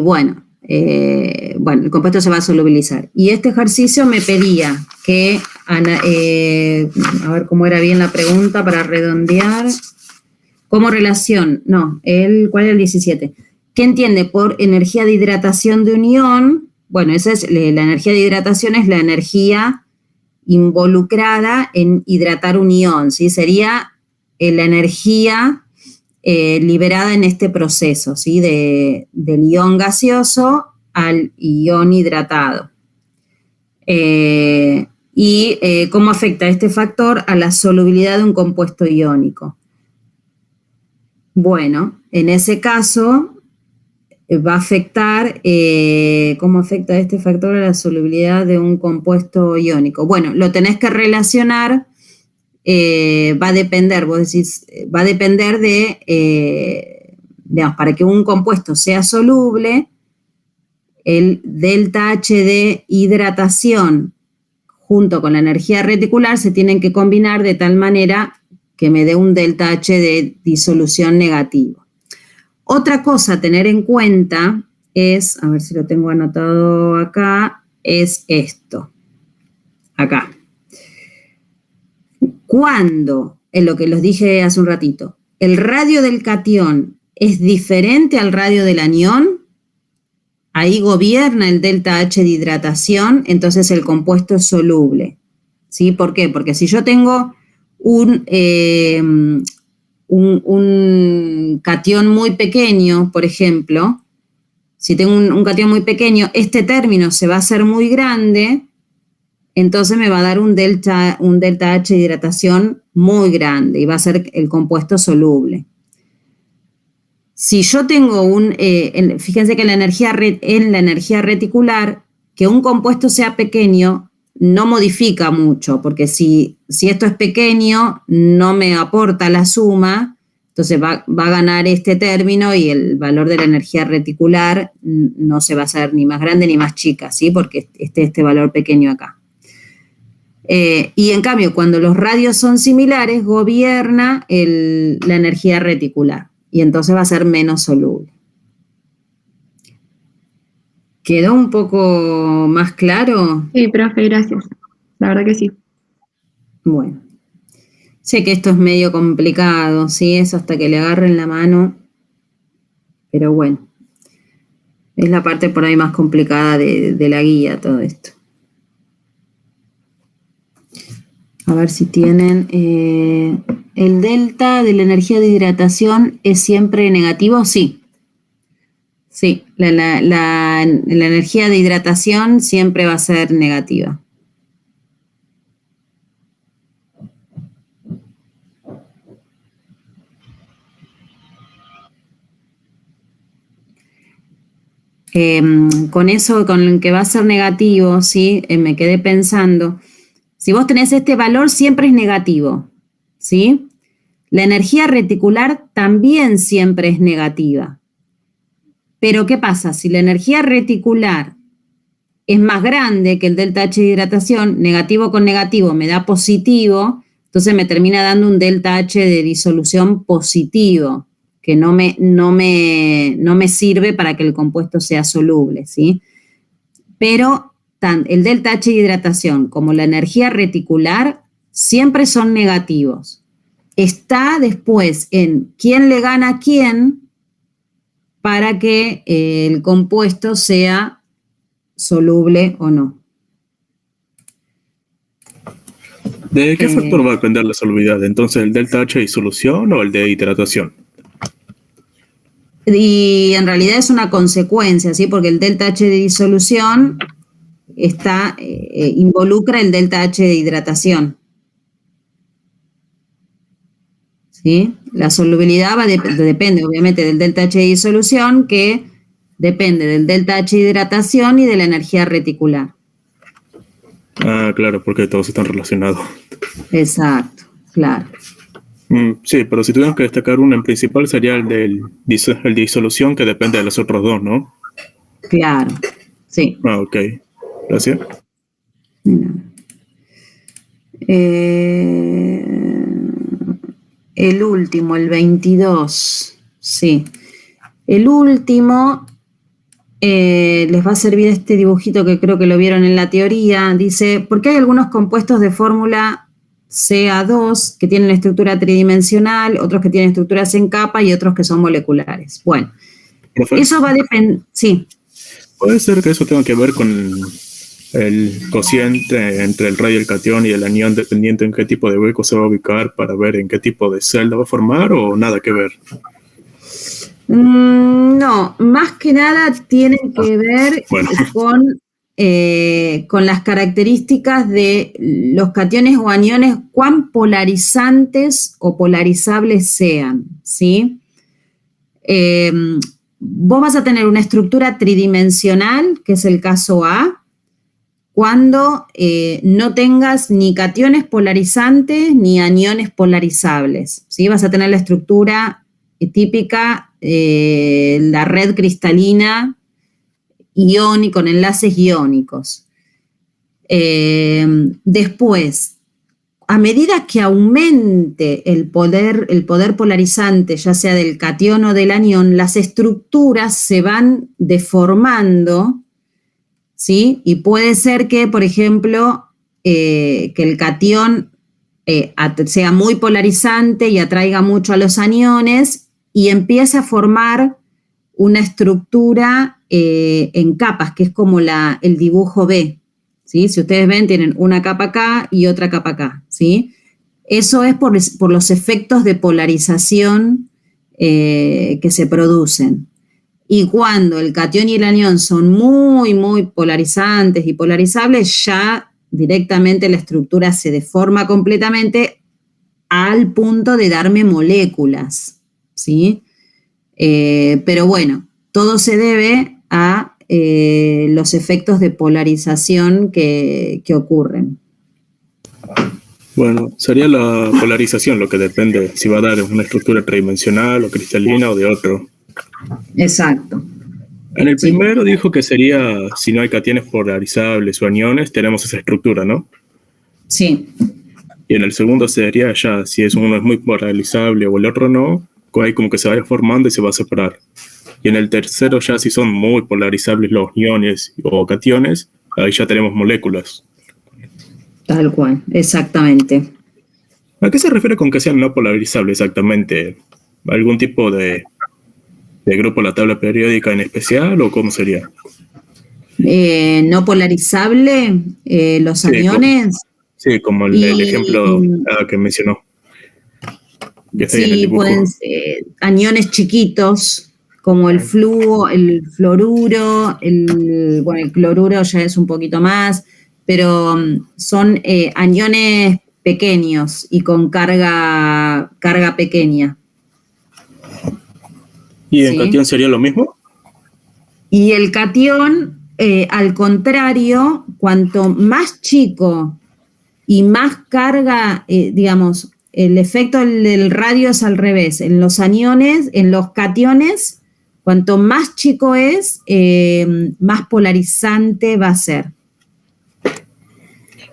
S1: bueno, el compuesto se va a solubilizar. Y este ejercicio me pedía que, a ver cómo era bien la pregunta para redondear, como relación, ¿cuál era el 17? ¿Qué entiende por energía de hidratación de un ion? Bueno, esa es la energía de hidratación, es la energía involucrada en hidratar un ion, ¿sí? Sería la energía liberada en este proceso, ¿sí? Del ion gaseoso al ion hidratado. Y cómo afecta este factor a la solubilidad de un compuesto iónico. Bueno, en ese caso va a afectar, ¿cómo afecta este factor a la solubilidad de un compuesto iónico? Bueno, lo tenés que relacionar, va a depender, vos decís, va a depender de, digamos, para que un compuesto sea soluble, el delta H de hidratación junto con la energía reticular se tienen que combinar de tal manera que me dé un delta H de disolución negativo. Otra cosa a tener en cuenta es, a ver si lo tengo anotado acá, es esto, acá. Cuando, en lo que les dije hace un ratito, el radio del catión es diferente al radio del anión, ahí gobierna el delta H de hidratación, entonces el compuesto es soluble. ¿Sí? ¿Por qué? Porque si yo tengo un catión muy pequeño, por ejemplo, si tengo un catión muy pequeño, este término se va a hacer muy grande, entonces me va a dar un delta H de hidratación muy grande y va a ser el compuesto soluble. Si yo tengo fíjense que en la energía reticular, que un compuesto sea pequeño no modifica mucho, porque si esto es pequeño, no me aporta la suma, entonces va a ganar este término y el valor de la energía reticular no se va a hacer ni más grande ni más chica, ¿sí? Porque este valor pequeño acá. Y en cambio, cuando los radios son similares, gobierna la energía reticular. Y entonces va a ser menos soluble. ¿Quedó un poco más claro?
S3: Sí, profe, gracias. La verdad que sí.
S1: Bueno. Sé que esto es medio complicado, ¿sí? Es hasta que le agarren la mano. Pero bueno. Es la parte por ahí más complicada de la guía, todo esto. A ver si tienen... ¿el delta de la energía de hidratación es siempre negativo? Sí. Sí, la energía de hidratación siempre va a ser negativa. Con eso, con que va a ser negativo, ¿sí? Me quedé pensando, si vos tenés este valor, siempre es negativo, ¿sí? La energía reticular también siempre es negativa. Pero ¿qué pasa? Si la energía reticular es más grande que el delta H de hidratación, negativo con negativo me da positivo, entonces me termina dando un delta H de disolución positivo, que no me sirve para que el compuesto sea soluble, ¿sí? Pero el delta H de hidratación como la energía reticular siempre son negativos. Está después en quién le gana a quién para que el compuesto sea soluble o no.
S4: ¿De qué factor va a depender la solubilidad? Entonces, ¿el delta H de disolución o el de hidratación?
S1: Y en realidad es una consecuencia, ¿sí? Porque el delta H de disolución involucra el delta H de hidratación. ¿Sí? La solubilidad depende obviamente del delta H de disolución, que depende del delta H de hidratación y de la energía reticular.
S4: Ah, claro, porque todos están relacionados.
S1: Exacto, claro.
S4: Sí, pero si tuviéramos que destacar uno en principal sería el de disolución, que depende de los otros dos, ¿no?
S1: Claro, sí.
S4: Ah, ok. Gracias.
S1: El último, el 22, sí. El último, les va a servir este dibujito que creo que lo vieron en la teoría. Dice, ¿por qué hay algunos compuestos de fórmula Ca2 que tienen estructura tridimensional, otros que tienen estructuras en capa y otros que son moleculares? Bueno,
S4: ¿Profe?
S1: Eso va a depender, sí.
S4: ¿Puede ser que eso tenga que ver con el cociente entre el radio y el cation y el anión dependiendo en qué tipo de hueco se va a ubicar para ver en qué tipo de celda va a formar o nada que ver?
S1: No, más que nada tienen que ver con las características de los cationes o aniones, cuán polarizantes o polarizables sean, ¿sí? Vos vas a tener una estructura tridimensional, que es el caso A, cuando no tengas ni cationes polarizantes ni aniones polarizables, ¿sí? Vas a tener la estructura típica, la red cristalina con enlaces iónicos. Después, a medida que aumente el poder polarizante, ya sea del catión o del anión, las estructuras se van deformando, ¿sí? Y puede ser que, por ejemplo, que el catión sea muy polarizante y atraiga mucho a los aniones y empieza a formar una estructura en capas, que es como el dibujo B, ¿sí? Si ustedes ven, tienen una capa acá y otra capa acá, ¿sí? Eso es por los efectos de polarización que se producen. Y cuando el catión y el anión son muy, muy polarizantes y polarizables, ya directamente la estructura se deforma completamente al punto de darme moléculas, ¿sí? Pero bueno, todo se debe a los efectos de polarización que ocurren.
S4: Bueno, sería la polarización lo que depende si va a dar una estructura tridimensional o cristalina o de otro.
S1: Exacto.
S4: En el primero dijo que sería, si no hay cationes polarizables o aniones, tenemos esa estructura, ¿no?
S1: Sí.
S4: Y en el segundo sería ya, si uno es muy polarizable o el otro no, ahí como que se vaya formando y se va a separar. Y en el tercero ya, si son muy polarizables los iones o cationes, ahí ya tenemos moléculas.
S1: Tal cual, exactamente.
S4: ¿A qué se refiere con que sean no polarizables exactamente? ¿Algún tipo de grupo de la tabla periódica en especial o cómo sería?
S1: No polarizable, los aniones.
S4: Como el ejemplo que mencionó. Que está en el dibujo.
S1: Pueden ser aniones chiquitos, como el fluo, el fluoruro, el cloruro ya es un poquito más, pero son aniones pequeños y con carga pequeña.
S4: ¿Y en catión sería lo mismo?
S1: Y el catión, al contrario, cuanto más chico y más carga, digamos, el efecto del radio es al revés. En los aniones, en los cationes, cuanto más chico es, más polarizante va a ser.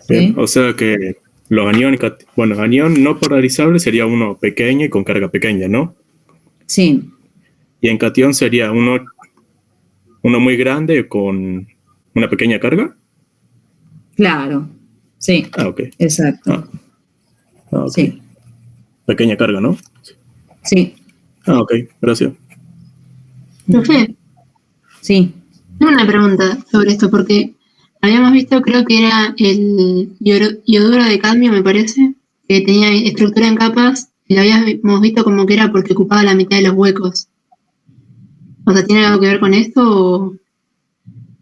S4: Bien, ¿sí? O sea que los aniones, anión no polarizable sería uno pequeño y con carga pequeña, ¿no?
S1: Sí.
S4: Y en catión sería uno muy grande con una pequeña carga.
S1: Claro, sí.
S4: Ok.
S1: Exacto.
S4: Ok.
S1: Sí.
S4: Pequeña carga, ¿no?
S1: Sí.
S4: Ok, gracias.
S5: Profe.
S1: Sí.
S5: Tengo una pregunta sobre esto, porque habíamos visto, creo que era el yoduro de cadmio, me parece, que tenía estructura en capas, y lo habíamos visto como que era porque ocupaba la mitad de los huecos. O sea, ¿tiene algo que ver con esto o...?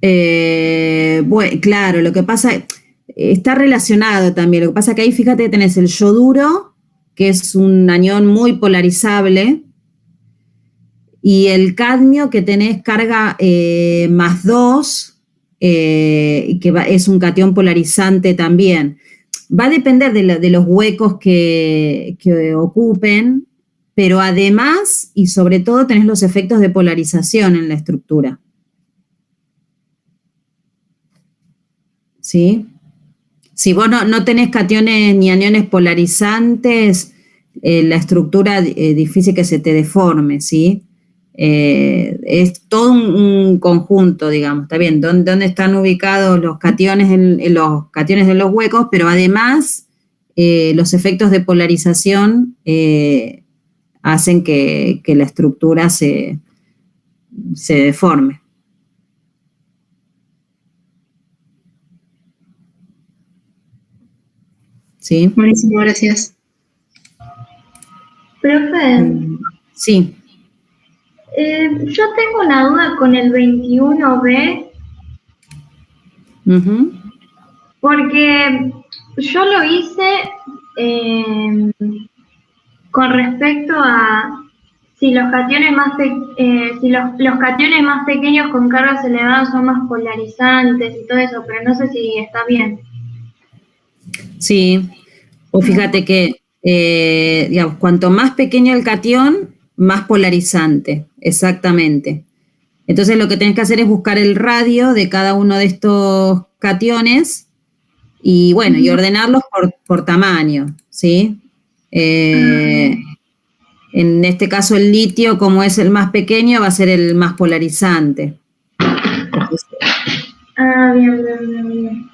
S1: Bueno, claro, lo que pasa, está relacionado también. Lo que pasa es que ahí, fíjate, tenés el yoduro, que es un anión muy polarizable, y el cadmio, que tenés carga +2, que es un catión polarizante también. Va a depender de los huecos que ocupen, pero además y sobre todo tenés los efectos de polarización en la estructura. ¿Sí? Si vos no tenés cationes ni aniones polarizantes, la estructura es difícil que se te deforme, ¿sí? Es todo un conjunto, digamos, está bien, ¿dónde están ubicados los cationes en los huecos? Pero además los efectos de polarización hacen que la estructura se deforme. ¿Sí?
S5: Buenísimo, gracias.
S2: Profe,
S1: Sí.
S2: yo tengo una duda con el 21B,
S1: Ujú.
S2: porque yo lo hice con respecto a si los cationes los cationes más pequeños con cargas elevadas son más polarizantes y todo eso, pero no sé si está bien.
S1: Sí. O fíjate que, digamos, cuanto más pequeño el catión, más polarizante. Exactamente. Entonces lo que tenés que hacer es buscar el radio de cada uno de estos cationes y bueno, y ordenarlos por tamaño, ¿sí? En este caso el litio, como es el más pequeño, va a ser el más polarizante.
S2: Bien.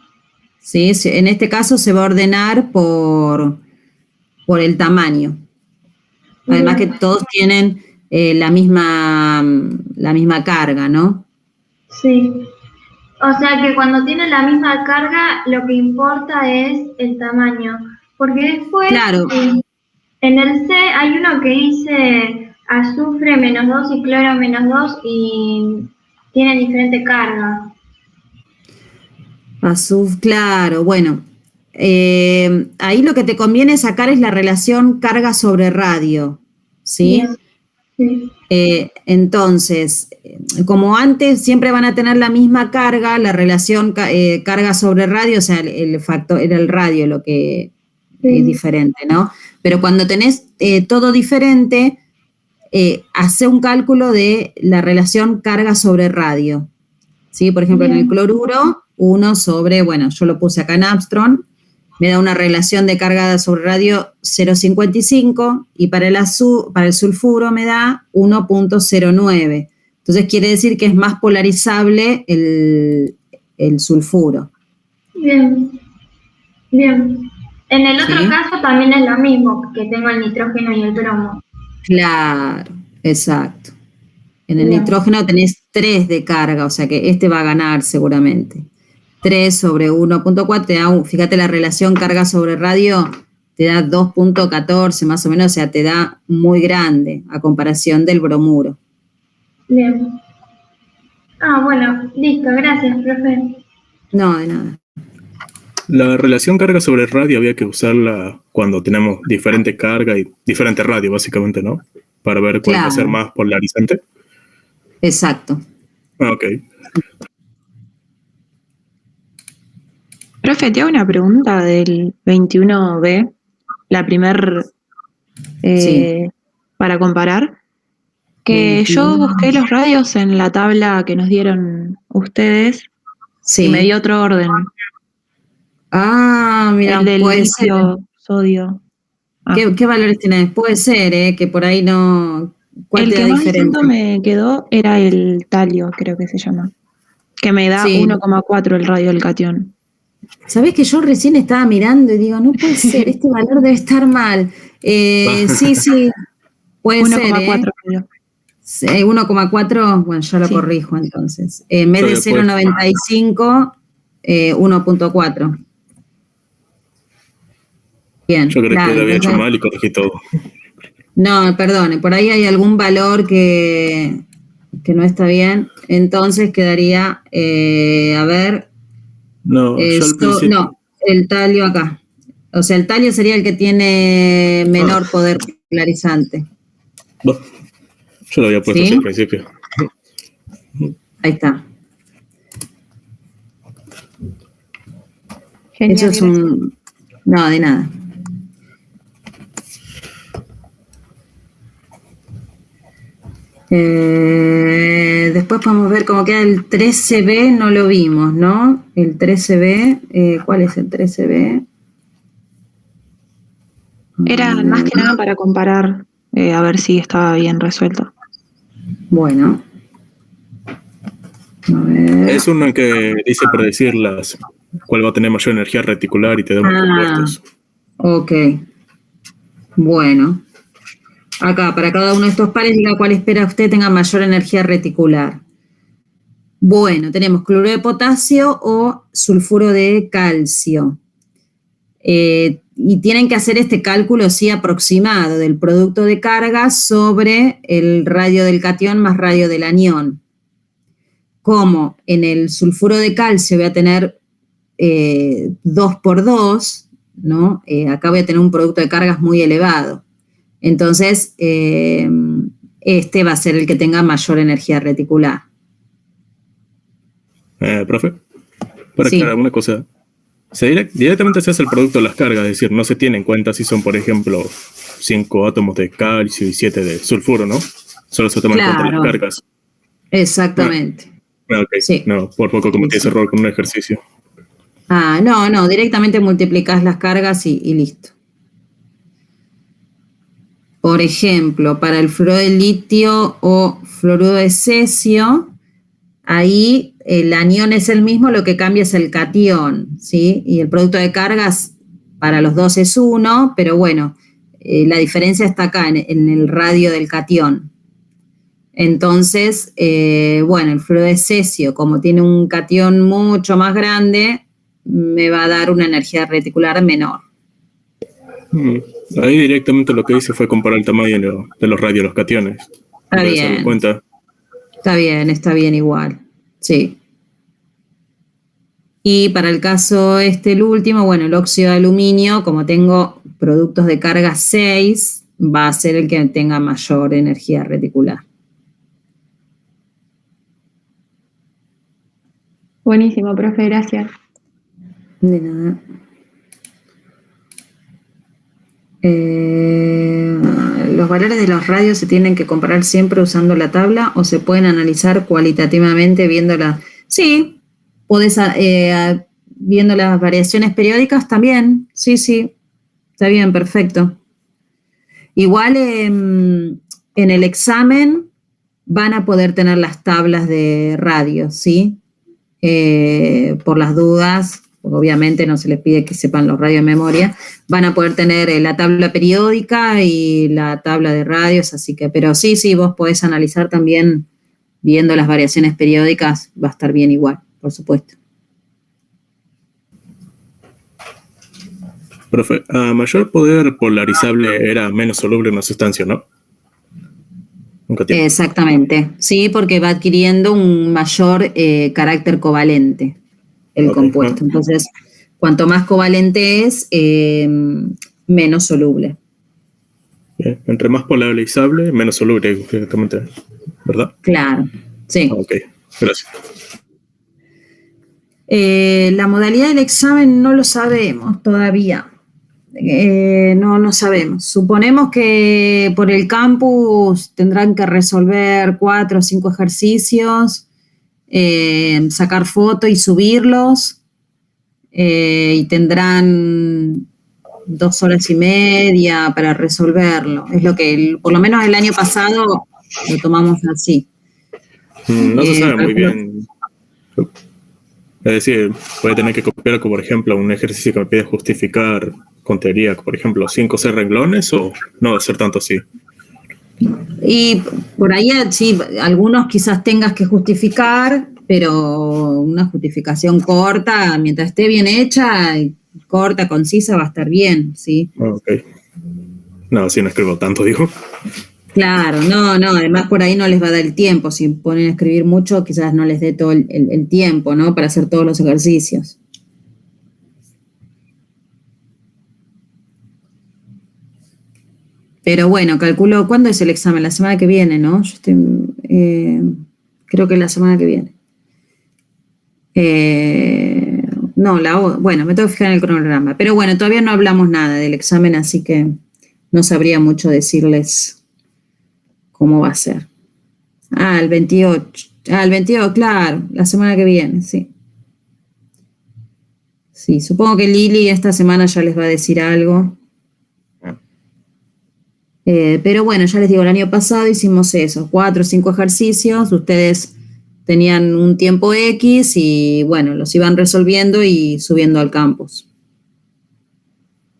S1: ¿Sí? En este caso se va a ordenar por el tamaño. Además que todos tienen la misma carga, ¿no?
S2: Sí. O sea que cuando tiene la misma carga, lo que importa es el tamaño. Porque después,
S1: Claro.
S2: en el C hay uno que dice azufre -2 y cloro -2 y tienen diferente carga.
S1: Claro, bueno. Ahí lo que te conviene sacar es la relación carga sobre radio, ¿sí?
S2: Sí.
S1: Entonces, como antes siempre van a tener la misma carga, la relación carga sobre radio, o sea, el factor era el radio lo que es diferente, ¿no? Pero cuando tenés todo diferente, hace un cálculo de la relación carga sobre radio, ¿sí? Por ejemplo, en el cloruro, 1 sobre, bueno, yo lo puse acá en Armstrong, me da una relación de carga sobre radio 0,55 y para el sulfuro me da 1,09. Entonces quiere decir que es más polarizable el sulfuro.
S2: Bien. En el otro caso también es lo mismo, que tengo el nitrógeno y el bromo.
S1: Claro, exacto. En el nitrógeno tenés 3 de carga, o sea que este va a ganar seguramente. 3 sobre 1,4 te da, fíjate la relación carga sobre radio, te da 2,14 más o menos, o sea, te da muy grande a comparación del bromuro.
S2: Bien. Bueno, listo, gracias, profe.
S1: No, de nada.
S4: La relación carga sobre radio había que usarla cuando tenemos diferente carga y diferente radio, básicamente, ¿no? Para ver cuál va a ser más polarizante.
S1: Exacto.
S4: Ok.
S3: Profe, te hago una pregunta del 21B, la primer para comparar. Que 21. Yo busqué los radios en la tabla que nos dieron ustedes y me dio otro orden.
S1: Mira,
S3: el del litio, sodio.
S1: ¿Qué valores tenés? Puede ser, que por ahí no...
S3: El que más distinto me quedó era el talio, creo que se llama. Que me da 1,4 el radio del catión.
S1: ¿Sabés que yo recién estaba mirando y digo, no puede ser, este valor debe estar mal? Sí, puede
S3: 1,4
S1: ser. 1,4, bueno, ya lo corrijo entonces. En vez de 0,95, 1,4. Bien.
S4: Yo creo que lo había hecho mal y corregí todo.
S1: No, perdone, por ahí hay algún valor que no está bien. Entonces quedaría, a ver...
S4: No, yo al principio...
S1: No, el talio acá. O sea, el talio sería el que tiene menor poder polarizante.
S4: Bueno, yo lo había puesto así al principio.
S1: Ahí está.
S3: Genial,
S1: eso es un... No, de nada. Después podemos ver cómo queda el 13B, no lo vimos, ¿no? El 13B, ¿cuál es el 13B?
S3: Era más que nada para comparar, a ver si estaba bien resuelto.
S1: Bueno. A ver.
S4: Es uno en que dice predecir cuál va a tener mayor energía reticular y te da unos compuestos.
S1: Ok. Bueno. Acá, para cada uno de estos pares, diga cuál espera usted tenga mayor energía reticular. Bueno, tenemos cloruro de potasio o sulfuro de calcio. y tienen que hacer este cálculo sí aproximado del producto de carga sobre el radio del catión más radio del anión. Como en el sulfuro de calcio voy a tener 2 por 2, ¿no? Acá voy a tener un producto de cargas muy elevado. Entonces, este va a ser el que tenga mayor energía reticular.
S4: Profe, para aclarar una cosa. Directamente se hace el producto de las cargas, es decir, no se tiene en cuenta si son, por ejemplo, 5 átomos de calcio y 7 de sulfuro, ¿no? Solo se toman en cuenta las cargas.
S1: Exactamente.
S4: Okay. Sí. No, por poco cometí ese error con un ejercicio.
S1: No, directamente multiplicás las cargas y listo. Por ejemplo, para el fluoruro de litio o fluoruro de cesio, ahí el anión es el mismo, lo que cambia es el catión, ¿sí? Y el producto de cargas para los dos es 1, pero bueno, la diferencia está acá en el radio del catión. Entonces, bueno, el fluoruro de cesio, como tiene un catión mucho más grande, me va a dar una energía reticular menor.
S4: Ahí directamente lo que hice fue comparar el tamaño de los radios de los cationes.
S1: Está bien.
S4: Cuenta. Está bien igual, sí.
S1: Y para el caso el último, bueno, el óxido de aluminio, como tengo productos de carga 6, va a ser el que tenga mayor energía reticular.
S3: Buenísimo, profe, gracias.
S1: De nada. ¿Los valores de los radios se tienen que comparar siempre usando la tabla o se pueden analizar cualitativamente viéndola? Sí, podés viendo las variaciones periódicas también. Sí, está bien, perfecto. Igual en el examen van a poder tener las tablas de radios, ¿sí? Por las dudas, obviamente no se les pide que sepan los radios de memoria, van a poder tener la tabla periódica y la tabla de radios, así que, pero sí, vos podés analizar también viendo las variaciones periódicas, va a estar bien igual, por supuesto.
S4: Profe, a mayor poder polarizable era menos soluble en una sustancia, ¿no?
S1: Exactamente, sí, porque va adquiriendo un mayor carácter covalente el compuesto. Entonces, cuanto más covalente es, menos soluble.
S4: Bien. Entre más polarizable, menos soluble, directamente, ¿verdad?
S1: Claro, sí.
S4: Ok, gracias.
S1: La modalidad del examen no lo sabemos todavía. No sabemos. Suponemos que por el campus tendrán que resolver 4 o 5 ejercicios, sacar fotos y subirlos, y tendrán 2 horas y media para resolverlo. Es lo que, por lo menos el año pasado, lo tomamos así.
S4: No se sabe muy bien. Es decir, puede tener que copiar, por ejemplo, un ejercicio que me pide justificar con teoría, por ejemplo, 5 o 6 renglones, o no va a ser tanto así.
S1: Y por ahí sí, algunos quizás tengas que justificar, pero una justificación corta, mientras esté bien hecha, corta, concisa, va a estar bien, ¿sí?
S4: Ok. No, si no escribo tanto, digo.
S1: Claro, no, además por ahí no les va a dar el tiempo. Si ponen a escribir mucho, quizás no les dé todo el tiempo, ¿no? Para hacer todos los ejercicios. Pero bueno, calculo, ¿cuándo es el examen? La semana que viene, ¿no? Yo creo que es la semana que viene. Bueno, me tengo que fijar en el cronograma. Pero bueno, todavía no hablamos nada del examen, así que no sabría mucho decirles cómo va a ser. El 28. El 22, claro, la semana que viene, sí. Sí, supongo que Lili esta semana ya les va a decir algo. Pero bueno, ya les digo, el año pasado hicimos eso, 4 o 5 ejercicios, ustedes tenían un tiempo X y bueno, los iban resolviendo y subiendo al campus.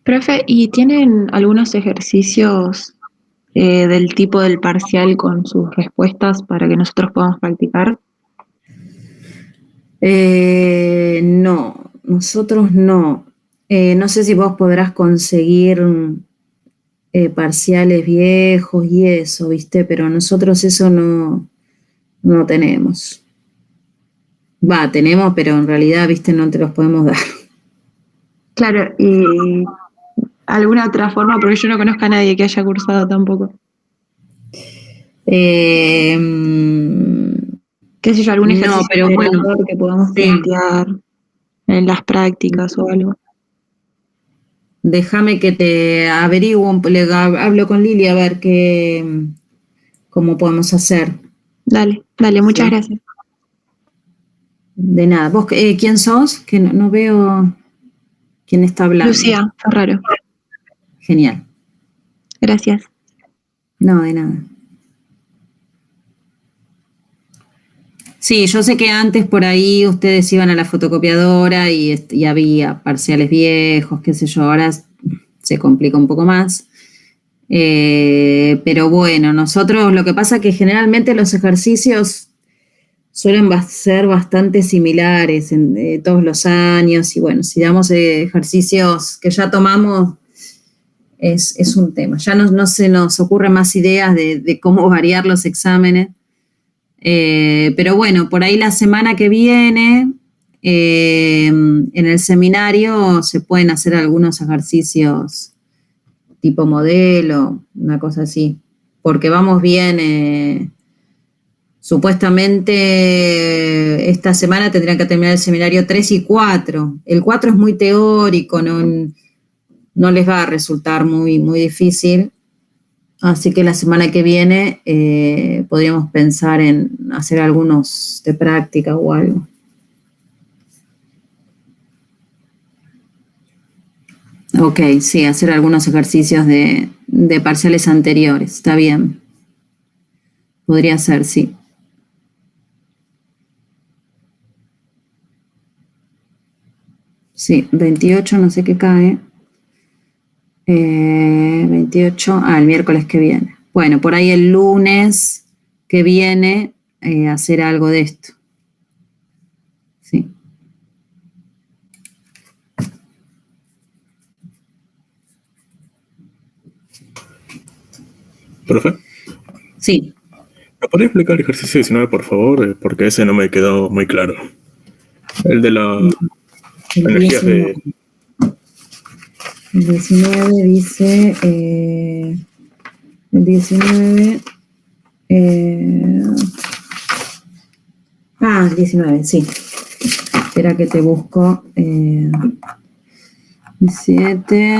S3: Profe, ¿y tienen algunos ejercicios del tipo del parcial con sus respuestas para que nosotros podamos practicar?
S1: No, nosotros no. No sé si vos podrás conseguir parciales viejos y eso, ¿viste? Pero nosotros eso no tenemos. Tenemos, pero en realidad, ¿viste? No te los podemos dar.
S3: Claro, y alguna otra forma, porque yo no conozco a nadie que haya cursado tampoco. Qué sé yo, algún ejercicio
S1: pero bueno,
S3: que podamos plantear en las prácticas o algo.
S1: Déjame que te averiguo, hablo con Lili a ver cómo podemos hacer.
S3: Dale, muchas gracias.
S1: De nada. ¿Vos quién sos? Que no veo quién está hablando.
S3: Lucía Ferraro.
S1: Genial.
S3: Gracias.
S1: No, de nada. Sí, yo sé que antes por ahí ustedes iban a la fotocopiadora y había parciales viejos, qué sé yo, ahora se complica un poco más. Pero bueno, nosotros lo que pasa es que generalmente los ejercicios suelen ser bastante similares en todos los años y bueno, si damos ejercicios que ya tomamos es un tema. Ya no se nos ocurren más ideas de cómo variar los exámenes. Pero bueno, por ahí la semana que viene en el seminario se pueden hacer algunos ejercicios tipo modelo, una cosa así, porque vamos bien. Supuestamente esta semana tendrían que terminar el seminario 3 y 4. El 4 es muy teórico, no les va a resultar muy difícil. Así que la semana que viene podríamos pensar en hacer algunos de práctica o algo. Ok, sí, hacer algunos ejercicios de parciales anteriores, está bien. Podría ser, sí. Sí, 28, no sé qué cae. 28, el miércoles que viene. Bueno, por ahí el lunes que viene hacer algo de esto. Sí.
S4: ¿Profe?
S1: Sí.
S4: ¿Me podría explicar el ejercicio 19, por favor? Porque ese no me quedó muy claro. El de las energías de...
S1: El 19 dice, el 19, el 19, sí. Espera que te busco. 17.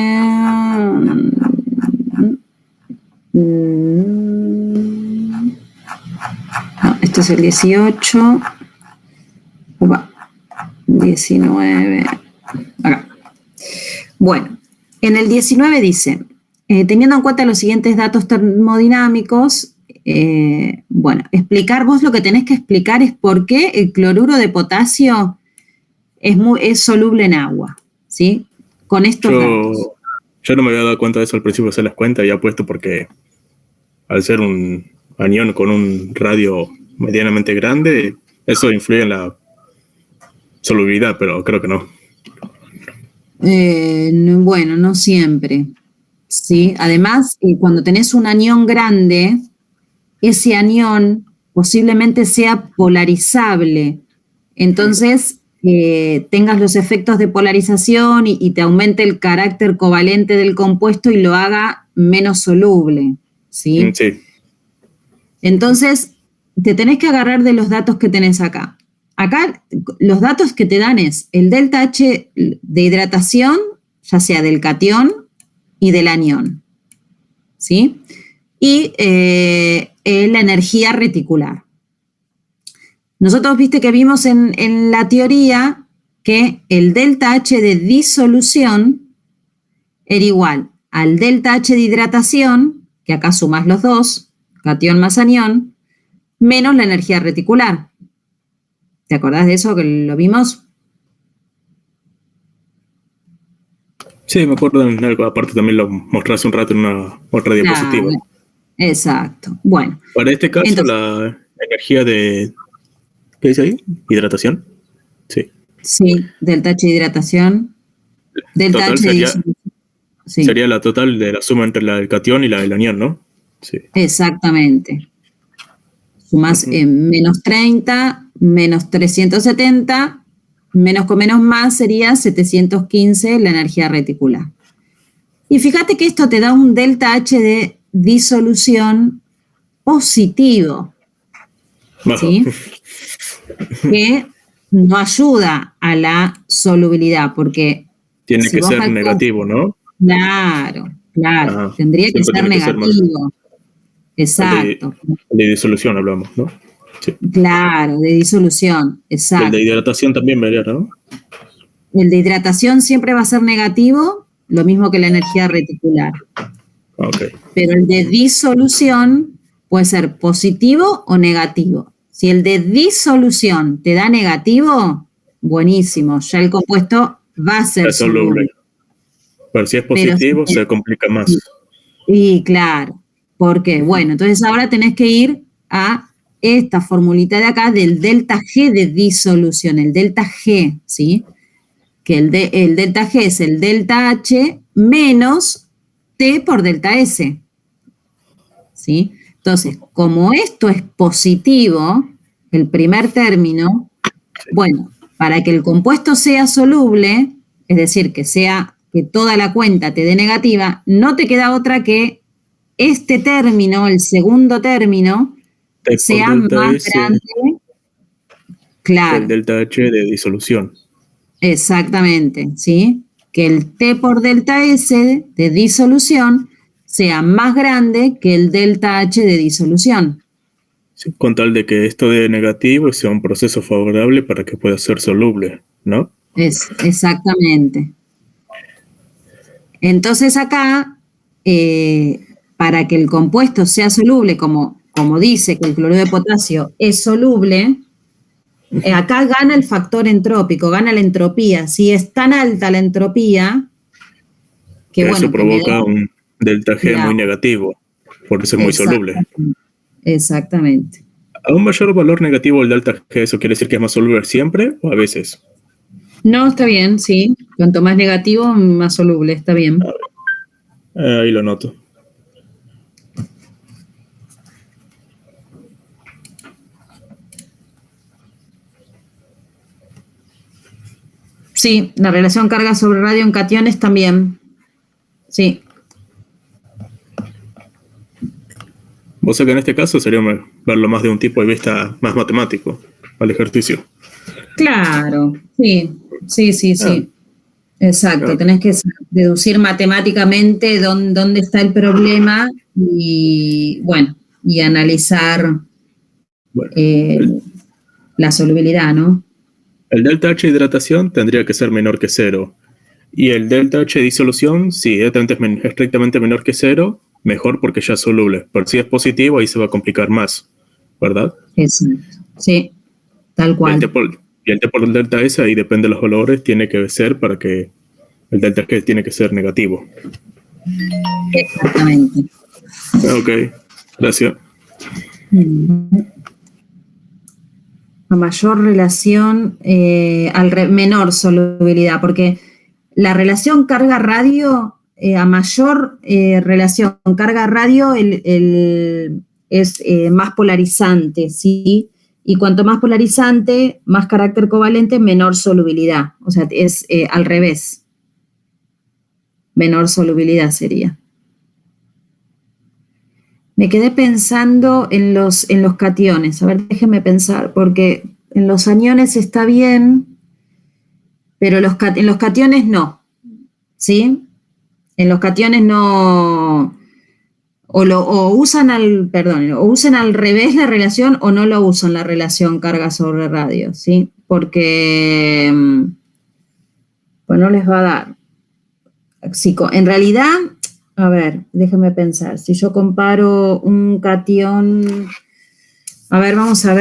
S1: No, este es el 18. 19. Acá. Bueno. En el 19 dice, teniendo en cuenta los siguientes datos termodinámicos, vos lo que tenés que explicar es por qué el cloruro de potasio es soluble en agua, ¿sí? Con estos datos.
S4: Yo no me había dado cuenta de eso al principio de hacer las cuentas, y apuesto porque al ser un anión con un radio medianamente grande, eso influye en la solubilidad, pero creo que no.
S1: Bueno, no siempre, ¿sí? Además, cuando tenés un anión grande, ese anión posiblemente sea polarizable. Entonces, tengas los efectos de polarización y te aumente el carácter covalente del compuesto y lo haga menos soluble, ¿sí?
S4: Sí.
S1: Entonces, te tenés que agarrar de los datos que tenés acá. Acá los datos que te dan es el delta H de hidratación, ya sea del catión y del anión, ¿sí? Y la energía reticular. Nosotros viste que vimos en la teoría que el delta H de disolución era igual al delta H de hidratación, que acá sumás los dos, catión más anión, menos la energía reticular. ¿Te acordás de eso que lo vimos?
S4: Sí, me acuerdo en algo, aparte también lo mostré hace un rato en una otra diapositiva.
S1: Claro, exacto. Bueno.
S4: Para este caso,
S1: entonces,
S4: la energía de... ¿Qué dice ahí? ¿Hidratación? Sí.
S1: Sí, delta H de hidratación. Delta
S4: Total
S1: H de
S4: sería,
S1: disolución. Sí,
S4: sería la total de la suma entre la del catión y la del anión, ¿no? Sí.
S1: exactamente. Sumás menos 30, menos 370, menos con menos más sería 715 la energía reticular. Y fíjate que esto te da un delta H de disolución positivo,
S4: Bajo.
S1: ¿sí? Que no ayuda a la solubilidad, porque
S4: Tiene
S1: si
S4: que
S1: vos
S4: ser
S1: calculás,
S4: negativo, ¿no?
S1: claro,
S4: Ah,
S1: tendría que
S4: siempre
S1: ser
S4: tiene que ser más.
S1: negativo.
S4: El
S1: Exacto,
S4: de disolución hablamos, ¿no? Sí.
S1: claro, de disolución,
S4: El
S1: exacto.
S4: de hidratación también vería, ¿no?
S1: El de hidratación siempre va a ser negativo, lo mismo que la energía reticular.
S4: Ok.
S1: Pero el de disolución puede ser positivo o negativo. Si el de disolución te da negativo, buenísimo, ya el compuesto va a ser
S4: Es soluble.
S1: soluble.
S4: Pero si es
S1: Pero
S4: positivo,
S1: si-
S4: se complica más.
S1: Y claro, ¿por qué? Bueno, entonces ahora tenés que ir a esta formulita de acá del delta G de disolución, el delta G, ¿sí? Que el delta G es el delta H menos T por delta S, ¿sí? Entonces, como esto es positivo, el primer término, bueno, para que el compuesto sea soluble, es decir, que toda la cuenta te dé negativa, no te queda otra que este término, el segundo término,
S4: T por
S1: sea
S4: delta
S1: más
S4: S
S1: grande.
S4: del
S1: Claro,
S4: delta H de disolución.
S1: exactamente, ¿sí? Que el T por delta S de disolución sea más grande que el delta H de disolución.
S4: Sí, con tal de que esto dé negativo y sea un proceso favorable para que pueda ser soluble, ¿no?
S1: Exactamente. Entonces acá, para que el compuesto sea soluble, como dice que el cloruro de potasio es soluble, acá gana el factor entrópico, gana la entropía. Si es tan alta la entropía, que
S4: Eso
S1: bueno, que me
S4: provoca
S1: da
S4: un delta G muy negativo, por eso es muy soluble.
S1: Exactamente.
S4: ¿A un mayor valor negativo del delta G, eso quiere decir que es más soluble siempre o a veces?
S1: No, está bien, sí. Cuanto más negativo, más soluble, está bien.
S4: Ahí lo noto.
S1: Sí, la relación carga sobre radio en cationes también. Sí.
S4: Vos sabés que en este caso sería verlo más de un tipo de vista más matemático al ejercicio.
S1: Claro, sí. Exacto,
S4: Claro.
S1: tenés que deducir matemáticamente dónde está el problema y, bueno, y analizar
S4: Bueno,
S1: la solubilidad, ¿no?
S4: el delta H de hidratación tendría que ser menor que 0. Y el delta H de disolución, si es estrictamente menor que 0, mejor porque ya es soluble. Pero si es positivo, ahí se va a complicar más, ¿verdad?
S1: Exacto. Sí, tal
S4: Y el
S1: cual.
S4: T por el delta S, ahí depende de los valores, tiene que ser para que el delta G tiene que ser negativo.
S1: Exactamente.
S4: Ok, gracias.
S1: A mayor relación, menor solubilidad, porque la relación carga-radio, a mayor relación carga-radio, es más polarizante, ¿sí? Y cuanto más polarizante, más carácter covalente, menor solubilidad. O sea, es al revés. Menor solubilidad sería. Me quedé pensando en los cationes. A ver, déjenme pensar, porque en los aniones está bien, pero en los cationes no. ¿Sí? En los cationes no. O usan al revés la relación o no lo usan la relación carga sobre radio, ¿sí? Porque pues no les va a dar. En realidad, a ver, déjenme pensar. Si yo comparo un catión, a ver, vamos a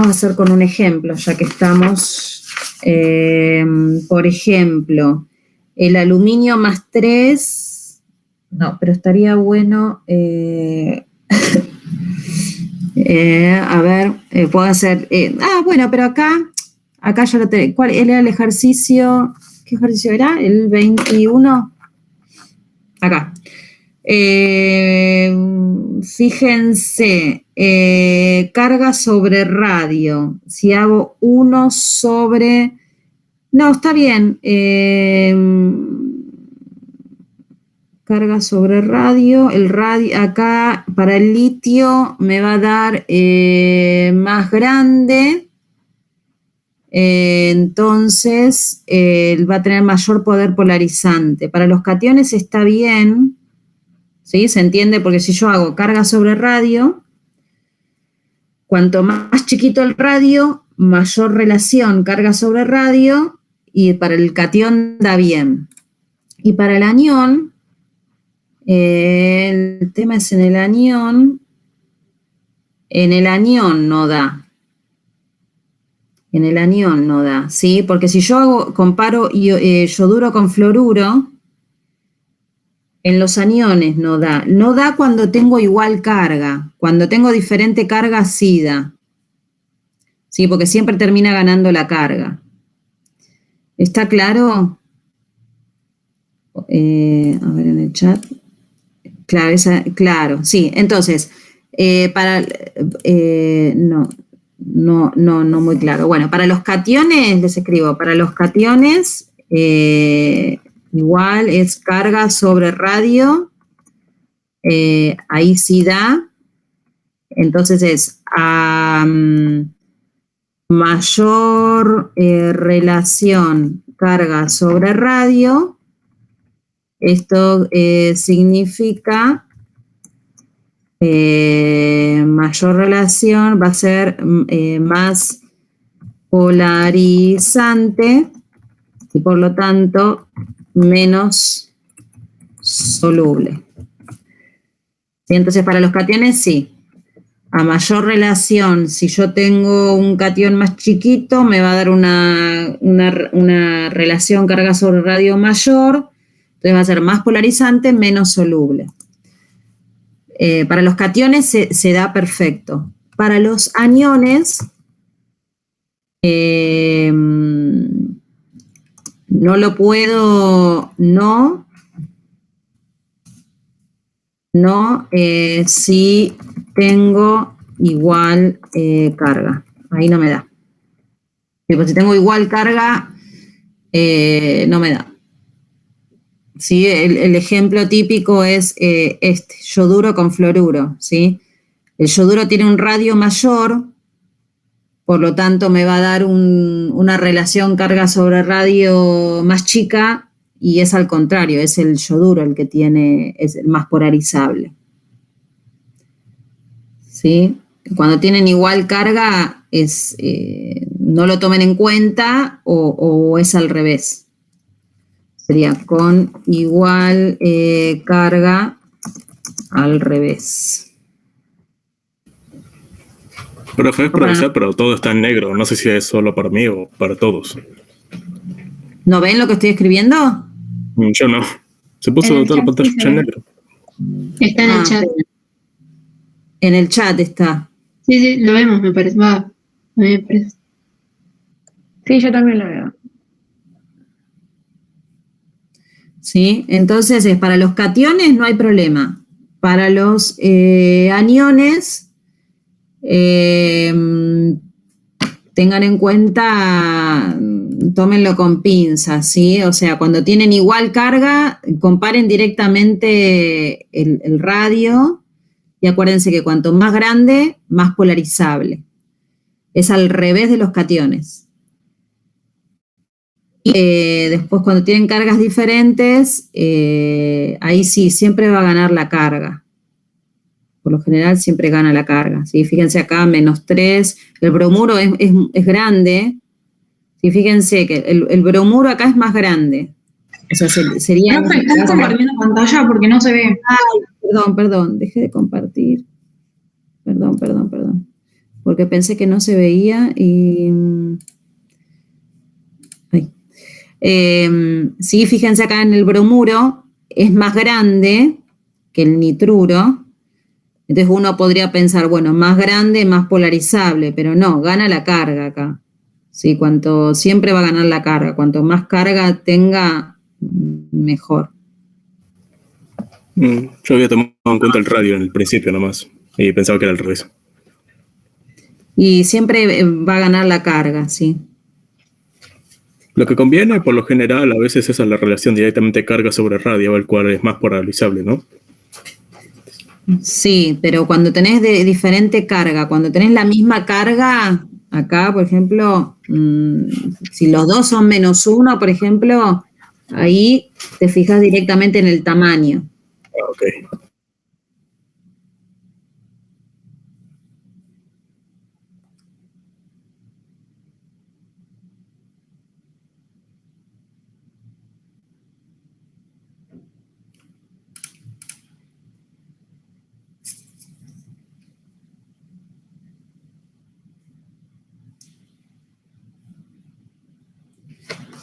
S1: hacer con un ejemplo, ya que estamos. Por ejemplo, el aluminio más 3, no, pero estaría bueno, a ver, puedo hacer, bueno, pero acá ya lo tengo. ¿Cuál era el ejercicio ¿Qué ejercicio era? El 21. Acá. Fíjense, carga sobre radio. Si hago 1 sobre... No, está bien. Carga sobre radio. El radio acá para el litio me va a dar más grande. Entonces va a tener mayor poder polarizante. Para los cationes está bien, ¿sí? Se entiende porque si yo hago carga sobre radio, cuanto más chiquito el radio, mayor relación carga sobre radio, y para el catión da bien. Y para el anión, el tema es en el anión no da. En el anión no da, ¿sí? Porque si yo comparo yoduro con fluoruro, en los aniones no da. No da cuando tengo igual carga. Cuando tengo diferente carga, sí da. ¿Sí? Porque siempre termina ganando la carga. ¿Está claro? A ver en el chat. Claro, claro, sí. Entonces, no muy claro. Bueno, para los cationes, les escribo, para los cationes igual es carga sobre radio, ahí sí da, entonces es a mayor relación carga sobre radio, esto significa mayor relación va a ser más polarizante y por lo tanto menos soluble. ¿Sí? Entonces para los cationes sí, a mayor relación, si yo tengo un catión más chiquito me va a dar una relación carga sobre radio mayor, entonces va a ser más polarizante, menos soluble. Para los cationes se da perfecto. Para los aniones, no lo puedo, si tengo igual carga. Ahí no me da. Pero si tengo igual carga, no me da. ¿Sí? El ejemplo típico es yoduro con fluoruro, ¿sí? El yoduro tiene un radio mayor, por lo tanto me va a dar una relación carga sobre radio más chica, y es al contrario, es el yoduro el que es el más polarizable. ¿Sí? Cuando tienen igual carga, no lo tomen en cuenta o es al revés. Sería con igual carga al revés.
S4: Profe, es profesor, pero todo está en negro. No sé si es solo para mí o para todos.
S1: ¿No ven lo que estoy escribiendo?
S4: Yo no. Se puso toda la pantalla en negro.
S5: Está en el chat.
S1: En el chat está.
S5: Sí, lo vemos, me parece. Va, me parece.
S3: Sí, yo también lo veo.
S1: ¿Sí? Entonces, para los cationes no hay problema. Para los aniones, tengan en cuenta, tómenlo con pinzas, ¿sí? O sea, cuando tienen igual carga, comparen directamente el radio y acuérdense que cuanto más grande, más polarizable. Es al revés de los cationes. Después cuando tienen cargas diferentes, ahí sí, siempre va a ganar la carga. Por lo general siempre gana la carga. ¿Sí? Fíjense acá, -3, el bromuro es grande. ¿Sí? Fíjense que el bromuro acá es más grande. O sea, sería...
S6: Profe, ¿estás compartiendo pantalla? Porque no se ve.
S1: Ay, perdón, dejé de compartir. Perdón. Porque pensé que no se veía y... sí, fíjense acá en el bromuro, es más grande que el nitruro, entonces uno podría pensar, bueno, más grande, más polarizable, pero no, gana la carga acá, ¿sí? Siempre va a ganar la carga. Cuanto más carga tenga, mejor.
S4: Yo había tomado en cuenta el radio en el principio nomás y pensaba que era al revés.
S1: Y siempre va a ganar la carga, sí.
S4: Lo que conviene, por lo general, a veces esa es la relación directamente carga sobre radio, el cual es más polarizable, ¿no?
S1: Sí, pero cuando tenés de diferente carga, cuando tenés la misma carga, acá, por ejemplo, si los dos son -1, por ejemplo, ahí te fijas directamente en el tamaño.
S4: Ok.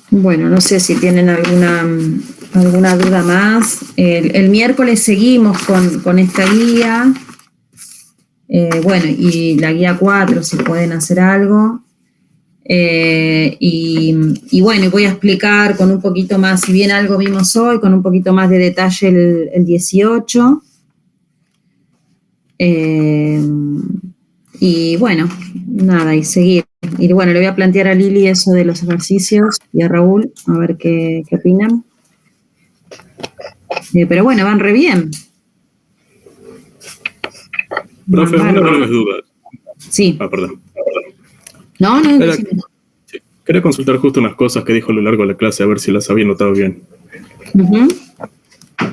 S1: Bueno, no sé si tienen alguna duda más. El miércoles seguimos con esta guía. Bueno, y la guía 4, si pueden hacer algo. Y bueno, voy a explicar con un poquito más, si bien algo vimos hoy, con un poquito más de detalle el 18. Y bueno, nada, y seguir. Y bueno, le voy a plantear a Lili eso de los ejercicios y a Raúl, a ver qué opinan. Pero bueno, van re bien.
S4: Profe, una breve duda.
S1: Sí.
S4: Perdón.
S1: No.
S4: Sí. Quería consultar justo unas cosas que dijo a lo largo de la clase, a ver si las había notado bien.
S1: Uh-huh.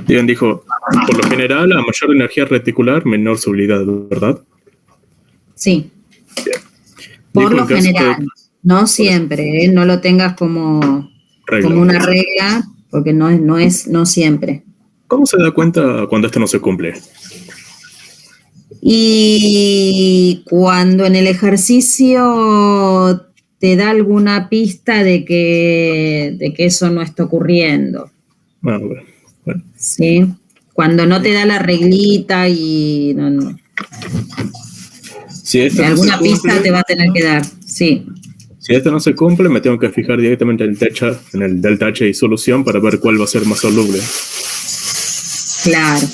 S4: Bien, dijo, por lo general, a mayor energía reticular, menor solubilidad, ¿verdad?
S1: Sí.
S4: Bien.
S1: Por
S4: Dijo
S1: lo general, no siempre, no lo tengas como una regla, porque no siempre.
S4: ¿Cómo se da cuenta cuando esto no se cumple?
S1: Y cuando en el ejercicio te da alguna pista de que eso no está ocurriendo.
S4: Ah, bueno.
S1: ¿Sí? Cuando no te da la reglita y no.
S4: Si esto
S1: alguna
S4: no se cumple,
S1: pista te va a tener que dar, sí.
S4: Si esto no se cumple, me tengo que fijar directamente en el delta H de disolución para ver cuál va a ser más soluble.
S1: Claro.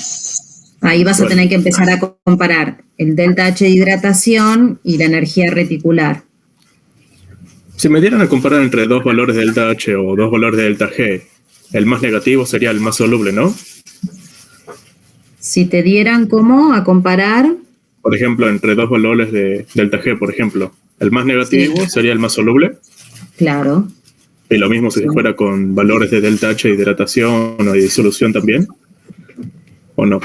S1: Ahí vas a tener que empezar a comparar el delta H de hidratación y la energía reticular.
S4: Si me dieran a comparar entre dos valores de delta H o dos valores de delta G, el más negativo sería el más soluble, ¿no?
S1: Si te dieran ¿cómo? A comparar.
S4: Por ejemplo, entre dos valores de delta G, por ejemplo, el más negativo sería el más soluble.
S1: Claro.
S4: Y lo mismo si fuera con valores de delta H de hidratación o de disolución también. ¿O no?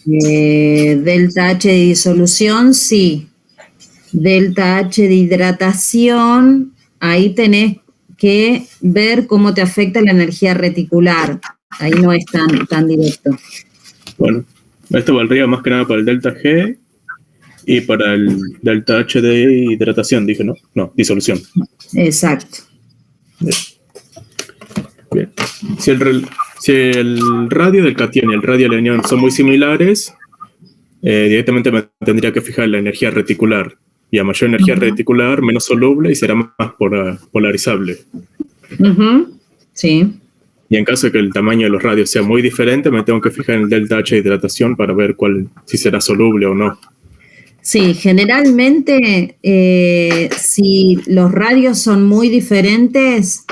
S1: Delta H de disolución, sí. Delta H de hidratación, ahí tenés que ver cómo te afecta la energía reticular. Ahí no es tan directo.
S4: Bueno, esto valdría más que nada para el delta G y para el delta H de hidratación, dije, ¿no? No, disolución.
S1: Exacto.
S4: Bien. Si el radio del cation y el radio del anión son muy similares, directamente me tendría que fijar en la energía reticular. Y a mayor energía reticular, menos soluble y será más polarizable.
S1: Sí.
S4: Y en caso de que el tamaño de los radios sea muy diferente, me tengo que fijar en el delta H de hidratación para ver si será soluble o no.
S1: Sí, generalmente si los radios son muy diferentes,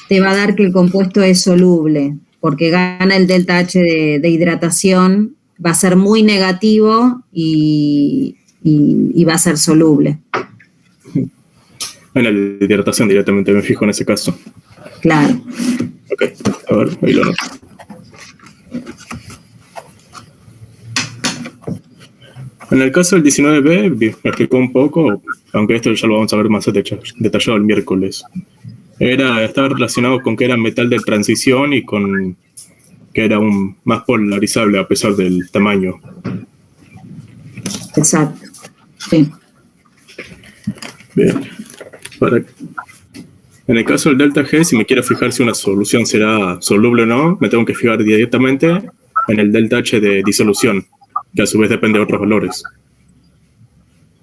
S1: te va a dar que el compuesto es soluble, porque gana el delta H de hidratación, va a ser muy negativo y va a ser soluble.
S4: En la hidratación directamente me fijo en ese caso.
S1: Claro.
S4: Ok, a ver, ahí lo noto. En el caso del 19b, me explicó un poco, aunque esto ya lo vamos a ver más detallado el miércoles. Estaba relacionado con que era metal de transición y con que era más polarizable a pesar del tamaño.
S1: Exacto. Sí.
S4: Bien. En el caso del delta G, si me quiero fijar si una solución será soluble o no, me tengo que fijar directamente en el delta H de disolución, que a su vez depende de otros valores.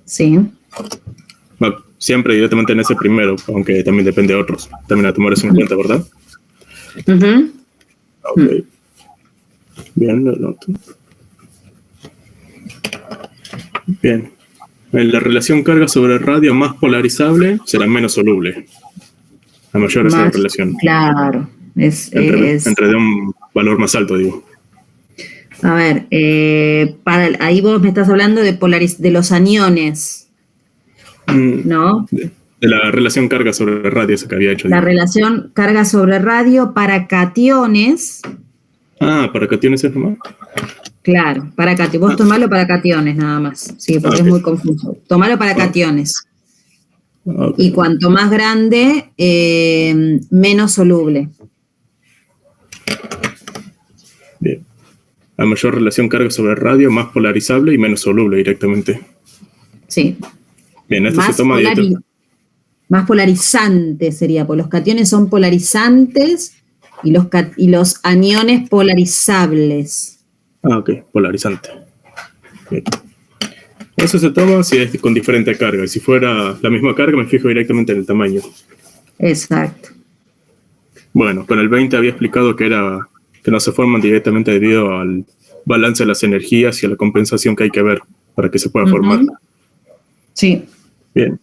S1: Sí.
S4: siempre directamente en ese primero, aunque también depende de otros. También a tomar eso en cuenta, ¿verdad?
S1: Ujú.
S4: Ok. Bien, lo noto. Bien. En la relación carga sobre radio más polarizable será menos soluble. A mayor es la
S1: Más,
S4: relación.
S1: claro.
S4: Entre de un valor más alto, digo.
S1: A ver, ahí vos me estás hablando de los aniones, ¿no?
S4: De la relación carga sobre radio, esa que había hecho.
S1: La
S4: Digo.
S1: relación carga sobre radio para cationes.
S4: ¿Para cationes es nomás?
S1: Claro, para cationes. Vos tomalo para cationes nada más. Sí, porque es muy confuso. Tomalo para cationes.
S4: Okay.
S1: Y cuanto más grande, menos soluble.
S4: Bien. A mayor relación carga sobre radio, más polarizable y menos soluble directamente.
S1: Sí.
S4: Bien, esto se toma
S1: más polarizante sería, porque los cationes son polarizantes y los aniones polarizables.
S4: Ok, polarizante. Bien. Eso se toma si es con diferente carga. Y si fuera la misma carga, me fijo directamente en el tamaño.
S1: Exacto.
S4: Bueno, con el 20 había explicado que no se forman directamente debido al balance de las energías y a la compensación que hay que ver para que se pueda formar.
S1: Sí.
S4: Bien.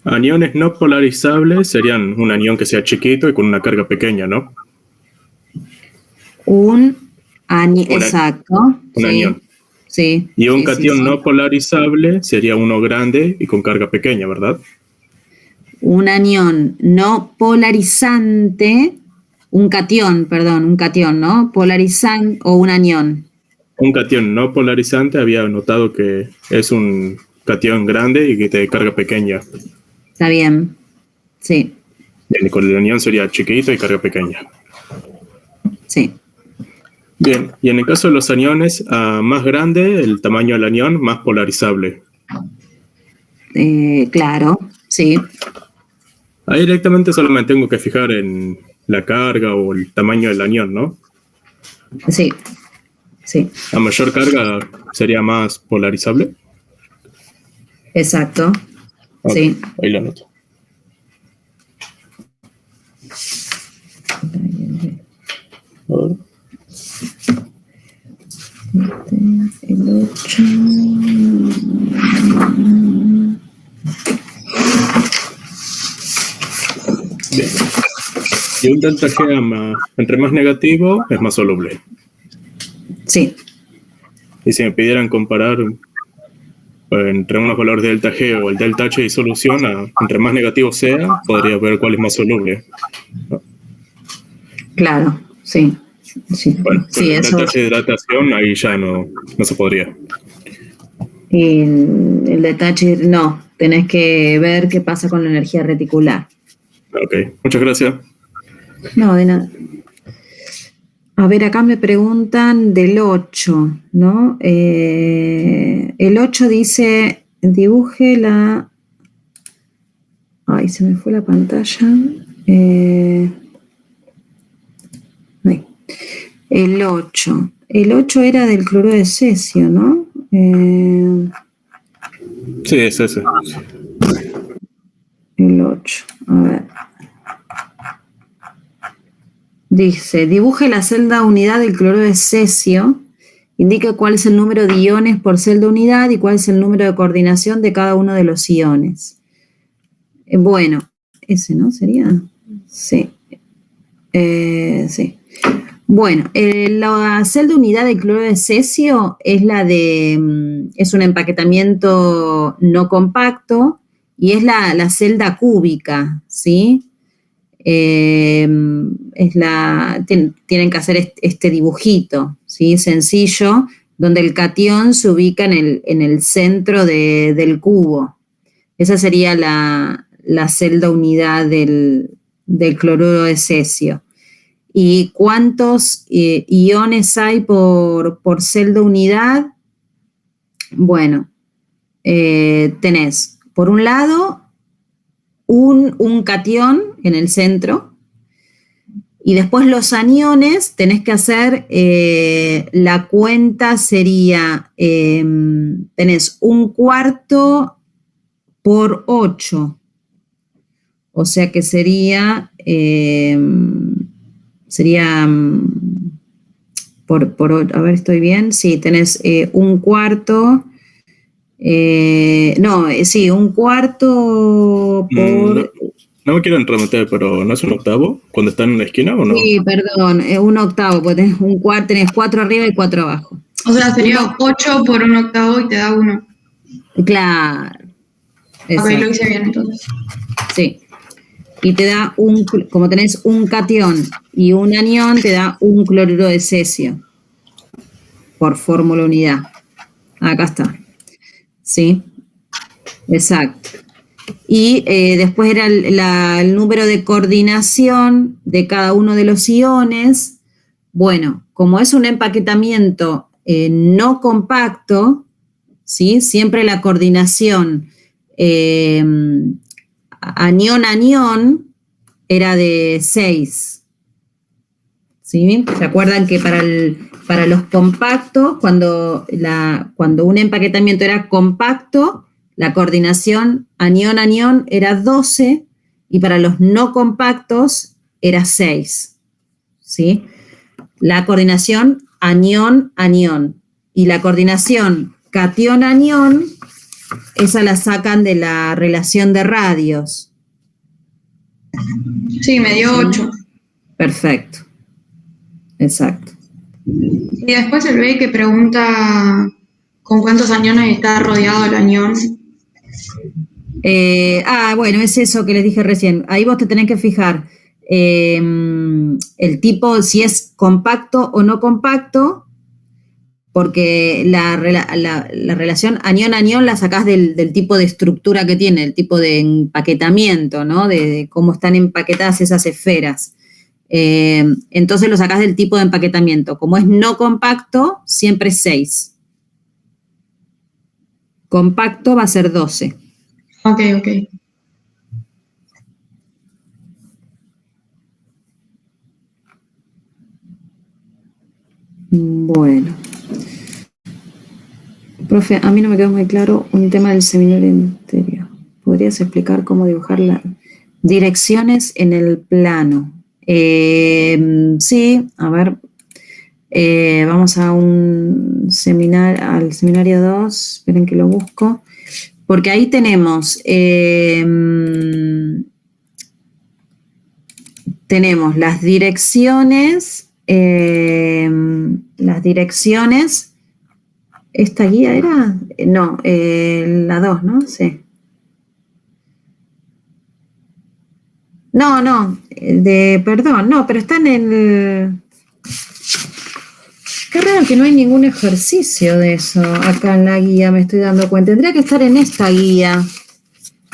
S4: Aniones no polarizables serían un anión que sea chiquito y con una carga pequeña, ¿no?
S1: Exacto.
S4: Un anión.
S1: Sí.
S4: Y un catión no polarizable sería uno grande y con carga pequeña, ¿verdad?
S1: Un anión no polarizante, un catión, ¿no? Polarizante o un anión.
S4: Un catión no polarizante había notado que es un catión grande y que de carga pequeña.
S1: Está bien, sí.
S4: Bien, y con el anión sería chiquito y carga pequeña.
S1: Sí.
S4: Bien, y en el caso de los aniones, más grande el tamaño del anión, más polarizable.
S1: Claro, sí.
S4: Ahí directamente solo me tengo que fijar en la carga o el tamaño del anión, ¿no?
S1: Sí, sí.
S4: A mayor carga sería más polarizable.
S1: Exacto.
S4: Okay,
S1: sí.
S4: Ahí lo anoto. A ver.
S1: El 8.
S4: Bien. Y un delta G entre más negativo es más soluble.
S1: Sí.
S4: Y si me pidieran comparar entre unos valores de delta G o el delta H de disolución, entre más negativo sea, podría ver cuál es más soluble. ¿No?
S1: Claro, sí. Sí,
S4: bueno,
S1: sí,
S4: el
S1: eso.
S4: delta H de hidratación ahí ya no se podría.
S1: Y el detalle, no, tenés que ver qué pasa con la energía reticular.
S4: Ok, muchas gracias.
S1: No, de nada. A ver, acá me preguntan del 8, ¿no? El 8 dice, dibuje la... Ay, se me fue la pantalla. Ahí. El 8. El 8 era del cloruro de cesio, ¿no?
S4: Sí, es ese.
S1: El 8. A ver. Dice, dibuje la celda unidad del cloruro de cesio, indica cuál es el número de iones por celda unidad y cuál es el número de coordinación de cada uno de los iones. Bueno, ese, ¿no? ¿Sería? Sí. Sí. Bueno, la celda unidad del cloruro de cesio es es un empaquetamiento no compacto y es la celda cúbica, ¿sí? Tienen que hacer este dibujito, ¿sí? Sencillo, donde el catión se ubica en el centro del cubo. Esa sería la celda unidad del cloruro de cesio. ¿Y cuántos iones hay por celda unidad? Bueno, tenés, por un lado, un catión en el centro, y después los aniones, tenés que hacer, la cuenta sería, tenés 1/4 por 8, O sea que sería a ver, ¿estoy bien? Sí, tenés un cuarto. Un cuarto por...
S4: No me quiero entrometer, pero ¿no es un octavo cuando están en la esquina o no?
S1: Sí, perdón, un octavo, porque tenés 4 arriba y 4 abajo.
S6: O sea, sería 8 por un octavo y te da 1.
S1: Claro.
S6: Ok, lo hice bien entonces.
S1: Sí. Y te da como tenés un catión y un anión, te da un cloruro de cesio por fórmula unidad. Acá está. Sí, exacto. Y después era el número de coordinación de cada uno de los iones. Bueno, como es un empaquetamiento no compacto, ¿sí? Siempre la coordinación anión-anión era de 6. ¿Sí? ¿Se acuerdan que para los compactos, cuando un empaquetamiento era compacto, la coordinación anión-anión era 12 y para los no compactos era 6. ¿Sí? La coordinación anión-anión y la coordinación catión-anión, esa la sacan de la relación de radios.
S6: Sí, me dio 8.
S1: Perfecto. Exacto.
S6: Y después el B que pregunta con cuántos aniones está rodeado el anión.
S1: Bueno, es eso que les dije recién. Ahí vos te tenés que fijar el tipo, si es compacto o no compacto, porque la relación anión-anión la sacás del tipo de estructura que tiene, el tipo de empaquetamiento, ¿no? De cómo están empaquetadas esas esferas. Entonces lo sacás del tipo de empaquetamiento. Como es no compacto, siempre es 6. Compacto va a ser 12.
S6: Ok.
S1: Bueno. Profe, a mí no me quedó muy claro un tema del seminario anterior. ¿Podrías explicar cómo dibujar las direcciones en el plano? Sí, a ver. Vamos al seminario 2. Esperen que lo busco. Porque ahí tenemos las direcciones. ¿Esta guía era? No, la 2, ¿no? Sí. No, perdón, no, pero está en el... Qué raro que no hay ningún ejercicio de eso acá en la guía, me estoy dando cuenta. Tendría que estar en esta guía.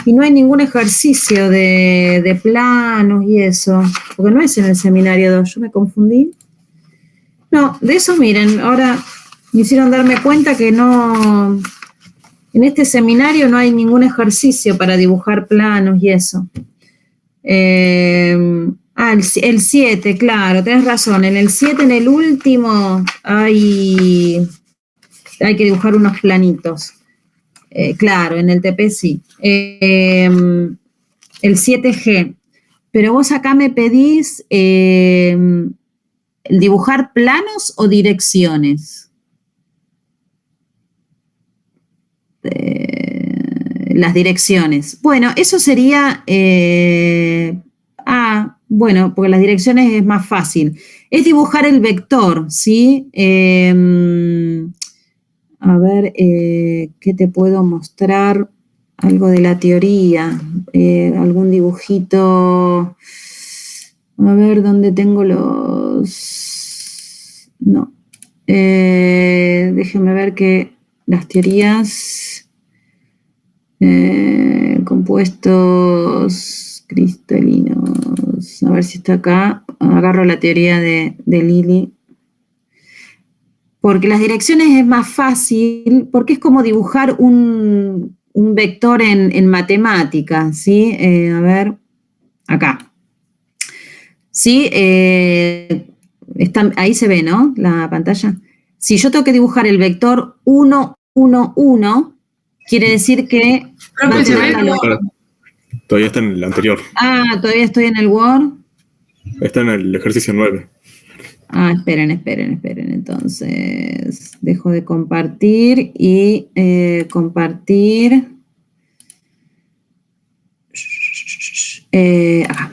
S1: Y no hay ningún ejercicio de planos y eso, porque no es en el seminario 2, yo me confundí. No, de eso miren, ahora me hicieron darme cuenta que no, en este seminario no hay ningún ejercicio para dibujar planos y eso. El 7, claro, tenés razón, en el 7, en el último, hay que dibujar unos planitos. Claro, en el TP sí. El 7G. Pero vos acá me pedís dibujar planos o direcciones. Las direcciones. Bueno, eso sería... bueno, porque las direcciones es más fácil. Es dibujar el vector, ¿sí? A ver, ¿qué te puedo mostrar? Algo de la teoría, algún dibujito. A ver, ¿dónde tengo los...? No. Déjenme ver que las teorías, compuestos cristalinos. A ver si está acá. Agarro la teoría de Lili. Porque las direcciones es más fácil, porque es como dibujar un vector en matemática, ¿sí? A ver, acá. ¿Sí? Ahí se ve, ¿no? La pantalla. Si yo tengo que dibujar el vector 1, 1, 1, quiere decir que...
S4: Todavía está en el anterior.
S1: Ah, todavía estoy en el Word.
S4: Está en el ejercicio 9.
S1: Ah, esperen. Entonces, dejo de compartir y compartir. Acá.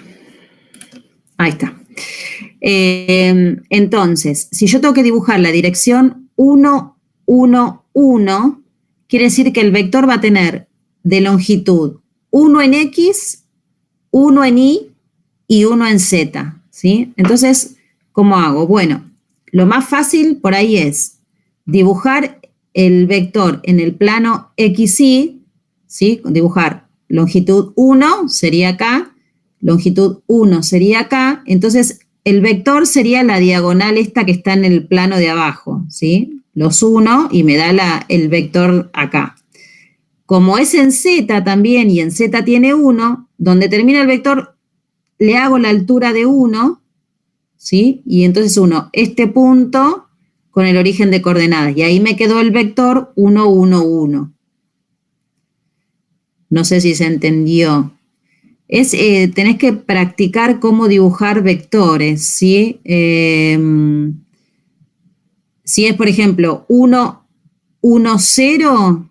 S1: Ahí está. Entonces, si yo tengo que dibujar la dirección 1, 1, 1, quiere decir que el vector va a tener de longitud 1 en X, 1 en Y y 1 en Z, ¿sí? Entonces, ¿cómo hago? Bueno, lo más fácil por ahí es dibujar el vector en el plano XY, ¿sí? Dibujar longitud 1 sería acá, longitud 1 sería acá, entonces el vector sería la diagonal esta que está en el plano de abajo, ¿sí? Los 1 y me da el vector acá. Como es en Z también y en Z tiene 1, donde termina el vector le hago la altura de 1, ¿sí? Y entonces 1, este punto con el origen de coordenadas. Y ahí me quedó el vector 1, 1, 1. No sé si se entendió. Tenés que practicar cómo dibujar vectores, ¿sí? Si es, por ejemplo, 1, 1, 0,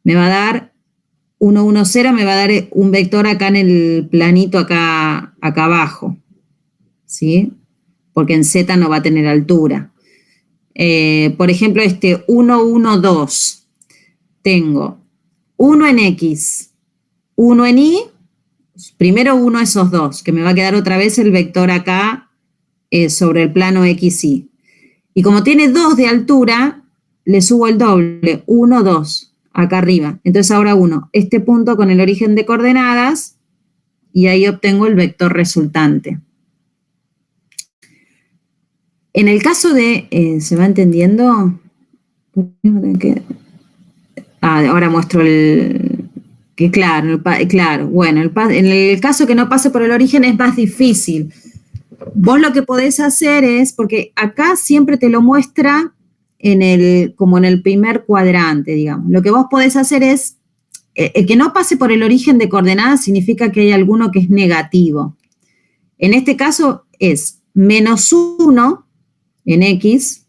S1: me va a dar 1, 1, 0, me va a dar un vector acá en el planito acá abajo, ¿sí? Porque en Z no va a tener altura. Por ejemplo, 1, 1, 2. Tengo 1 en X, 1 en Y, primero uno esos dos, que me va a quedar otra vez el vector acá sobre el plano XY. Y como tiene 2 de altura, le subo el doble, 1, 2, acá arriba. Entonces ahora 1, este punto con el origen de coordenadas, y ahí obtengo el vector resultante. En el caso de, ¿se va entendiendo? Ahora muestro que claro, bueno, en el caso que no pase por el origen es más difícil. Vos lo que podés hacer es, porque acá siempre te lo muestra como en el primer cuadrante, digamos. Lo que vos podés hacer es, el que no pase por el origen de coordenadas significa que hay alguno que es negativo. En este caso es -1 en X,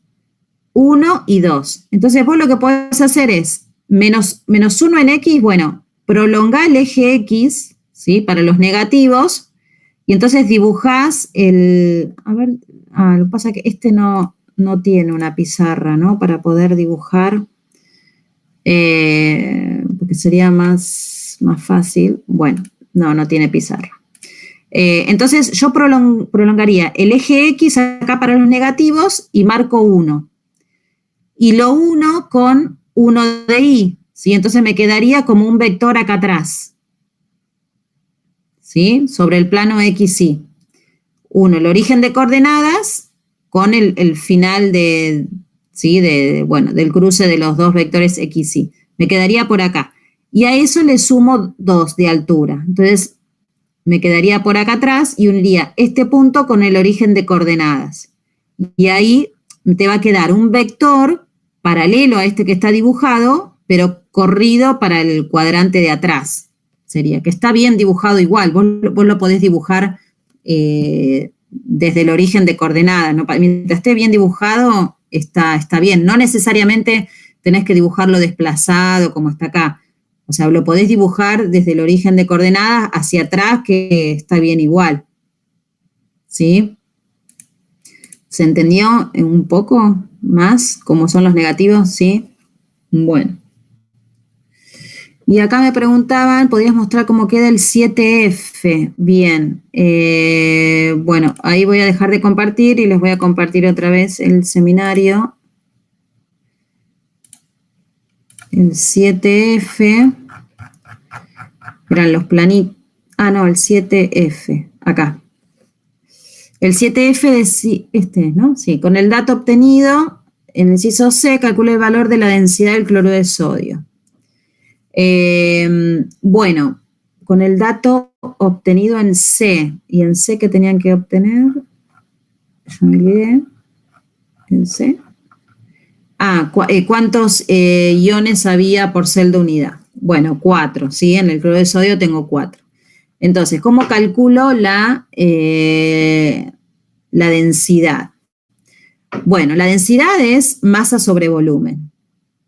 S1: 1 y 2. Entonces vos lo que podés hacer es, -1 en X, bueno, prolongá el eje X, ¿sí? Para los negativos, y entonces dibujás lo que pasa es que no tiene una pizarra, ¿no? Para poder dibujar, porque sería más fácil. Bueno, no tiene pizarra. Entonces yo prolongaría el eje X acá para los negativos y marco 1. Y lo 1 con 1 de Y, ¿sí? Entonces me quedaría como un vector acá atrás, ¿sí? Sobre el plano XY. 1, el origen de coordenadas con el final ¿sí? Del cruce de los dos vectores XY. Me quedaría por acá. Y a eso le sumo 2 de altura. Entonces me quedaría por acá atrás y uniría este punto con el origen de coordenadas. Y ahí te va a quedar un vector paralelo a este que está dibujado, pero corrido para el cuadrante de atrás. Sería que está bien dibujado igual. Vos lo podés dibujar desde el origen de coordenadas, ¿no? Mientras esté bien dibujado, está bien. No necesariamente tenés que dibujarlo desplazado como está acá. O sea, lo podés dibujar desde el origen de coordenadas hacia atrás, que está bien igual. ¿Sí? ¿Se entendió un poco más cómo son los negativos? ¿Sí? Bueno. Y acá me preguntaban, ¿podrías mostrar cómo queda el 7F? Bien. Bueno, ahí voy a dejar de compartir y les voy a compartir otra vez el seminario. El 7F, eran los planitos, el 7F, acá. El 7F ¿no? Sí, con el dato obtenido en el inciso C, calcula el valor de la densidad del cloruro de sodio. Bueno, con el dato obtenido en C, y en C que tenían que obtener, ya me olvidé, en C. ¿Cuántos iones había por celda unidad? bueno, 4, ¿sí? En el cloruro de sodio tengo 4. Entonces, ¿cómo calculo la densidad? Bueno, la densidad es masa sobre volumen,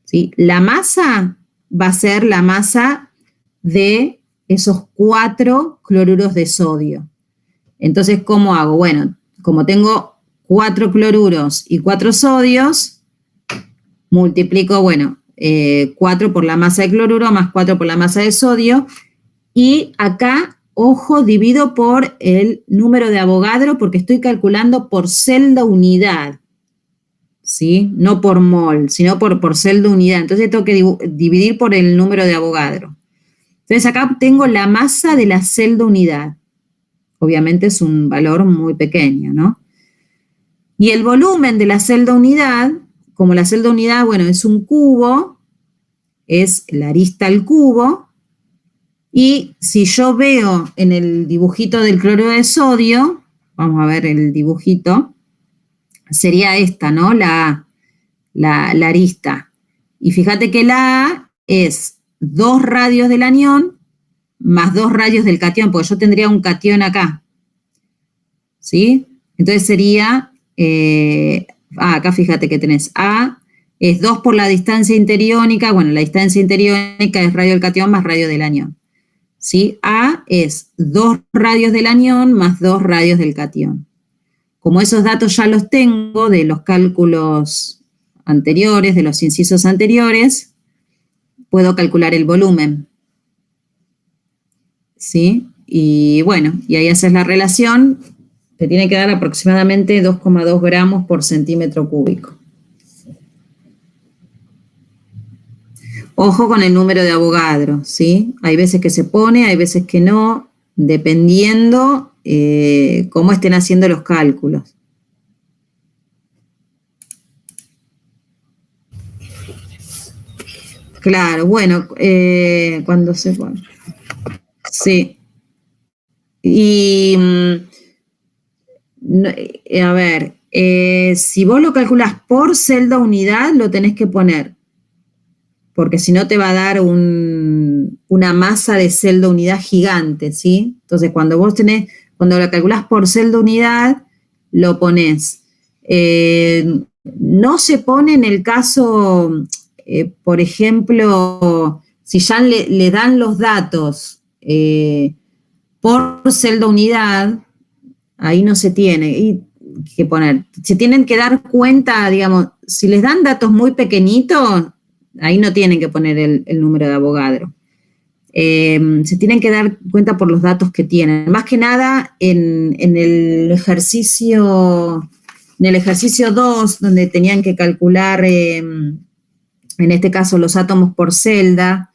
S1: ¿sí? La masa va a ser la masa de esos 4 cloruros de sodio. Entonces, ¿cómo hago? Bueno, como tengo 4 cloruros y 4 sodios, multiplico, 4 por la masa de cloruro más 4 por la masa de sodio. Y acá, ojo, divido por el número de Avogadro porque estoy calculando por celda unidad, ¿sí? No por mol, sino por celda unidad. Entonces tengo que dividir por el número de Avogadro. Entonces acá tengo la masa de la celda unidad. Obviamente es un valor muy pequeño, ¿no? Y el volumen de la celda unidad, como la celda unidad, es un cubo, es la arista al cubo, y si yo veo en el dibujito del cloruro de sodio, vamos a ver el dibujito, sería esta, ¿no? La arista. Y fíjate que la A es 2 radios del anión más 2 radios del catión, porque yo tendría un catión acá, ¿sí? Entonces sería, acá fíjate que tenés A, es 2 por la distancia interiónica, la distancia interiónica es radio del catión más radio del anión, ¿sí? A es 2 radios del anión más 2 radios del catión. Como esos datos ya los tengo de los cálculos anteriores, de los incisos anteriores, puedo calcular el volumen, ¿sí? Y ahí haces la relación, te tiene que dar aproximadamente 2,2 gramos por centímetro cúbico. Ojo con el número de Avogadro, ¿sí? Hay veces que se pone, hay veces que no, dependiendo cómo estén haciendo los cálculos. Claro, cuando se pone. Sí. Y, a ver, si vos lo calculas por celda unidad, lo tenés que poner, porque si no te va a dar una masa de celda unidad gigante, ¿sí? Entonces, cuando lo calculás por celda unidad, lo ponés. No se pone en el caso, por ejemplo, si ya le dan los datos por celda unidad, ahí no se tiene que poner. Se tienen que dar cuenta, digamos, si les dan datos muy pequeñitos, ahí no tienen que poner el número de Avogadro. Se tienen que dar cuenta por los datos que tienen. Más que nada en el ejercicio 2, donde tenían que calcular, en este caso, los átomos por celda,